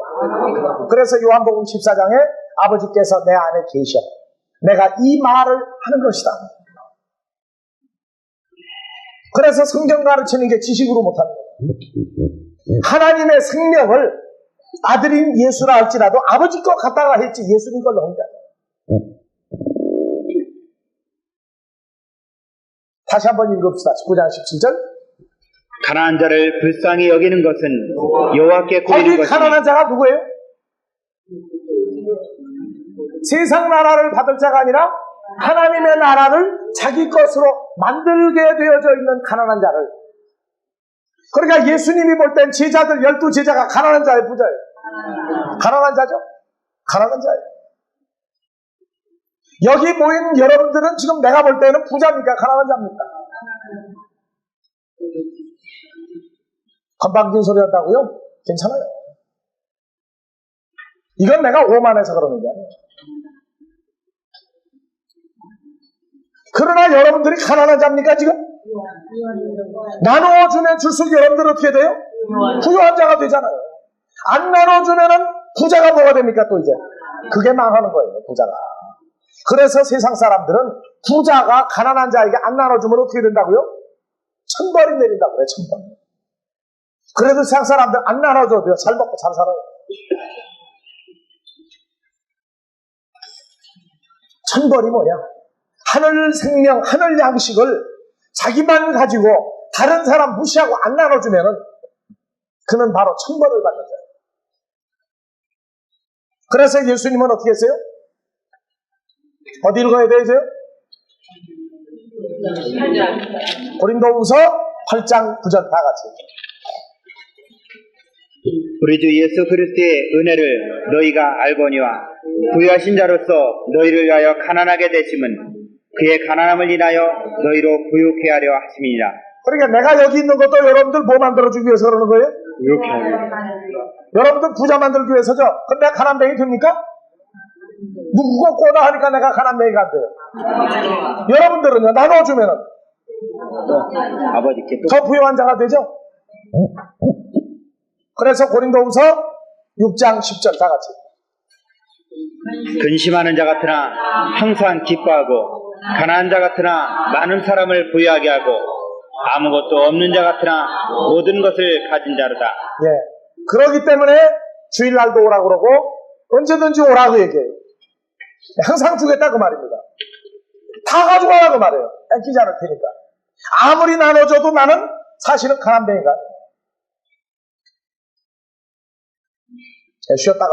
그래서 요한복음 14장에 아버지께서 내 안에 계셔. 내가 이 말을 하는 것이다. 그래서 성경 가르치는 게 지식으로 못합니다. 하나님의 생명을 아들인 예수라 할지라도 아버지 것 갖다가 했지 예수님 걸로 한 게 아니에요. 다시 한번 읽읍시다. 19장 17절. 가난한 자를 불쌍히 여기는 것은 여호와께 꼬이는 거기 것이니 가난한 자가 누구예요? 세상 나라를 받을 자가 아니라 하나님의 나라를 자기 것으로 만들게 되어져 있는 가난한 자를. 그러니까 예수님이 볼 땐 제자들 12제자가 가난한 자예요, 부자예요? 가난한 자죠? 가난한 자예요. 여기 모인 여러분들은 지금 내가 볼 때는 부자입니까? 가난한 자입니까? 건방진 소리 한다고요? 괜찮아요. 이건 내가 오만해서 그러는 게 아니에요. 그러나 여러분들이 가난한 자입니까 지금? 나눠주면 줄수록 여러분들 어떻게 돼요? 부유한 자가 되잖아요. 안 나눠주면은 부자가 뭐가 됩니까 또 이제? 그게 망하는 거예요, 부자가. 그래서 세상 사람들은 부자가 가난한 자에게 안 나눠주면 어떻게 된다고요? 천벌이 내린다고 그래요, 천벌. 그래도 세상 사람들 안 나눠줘도 돼요. 잘 먹고 잘 살아요. 천벌이 뭐냐? 하늘 생명, 하늘 양식을 자기만 가지고 다른 사람 무시하고 안 나눠주면은 그는 바로 천벌을 받는 자예요. 그래서 예수님은 어떻게 했어요? 어디 읽어야 되죠? 고린도후서 8장 9절 다 같이. 우리 주 예수 그리스도의 은혜를 너희가 알거니와 부유하신 자로서 너희를 위하여 가난하게 되심은 그의 가난함을 인하여 너희로 부유케 하려 하심이니라. 그러니까 내가 여기 있는 것도 여러분들 뭐 만들어주기 위해서 그러는 거예요? 부유케 하려. 여러분들 부자 만들기 위해서죠? 그럼 내가 가난뱅이 됩니까? 누구가 꼬다 하니까 내가 가난뱅이가 안 돼요. 여러분들은요, 나눠주면은 아버지께 또 더 부유한 자가 되죠? 그래서 고린도후서 6장 10절 다 같이. 근심하는 자 같으나 항상 기뻐하고 가난한 자 같으나 많은 사람을 부유하게 하고 아무것도 없는 자 같으나 모든 것을 가진 자로다. 예. 그러기 때문에 주일날도 오라고 그러고 언제든지 오라고 얘기해요. 항상 주겠다 그 말입니다. 다 가져가라고 말해요. 뺏기지 않을 테니까. 아무리 나눠줘도 나는 사실은 가난뱅이가 아니에요. 쉬었다가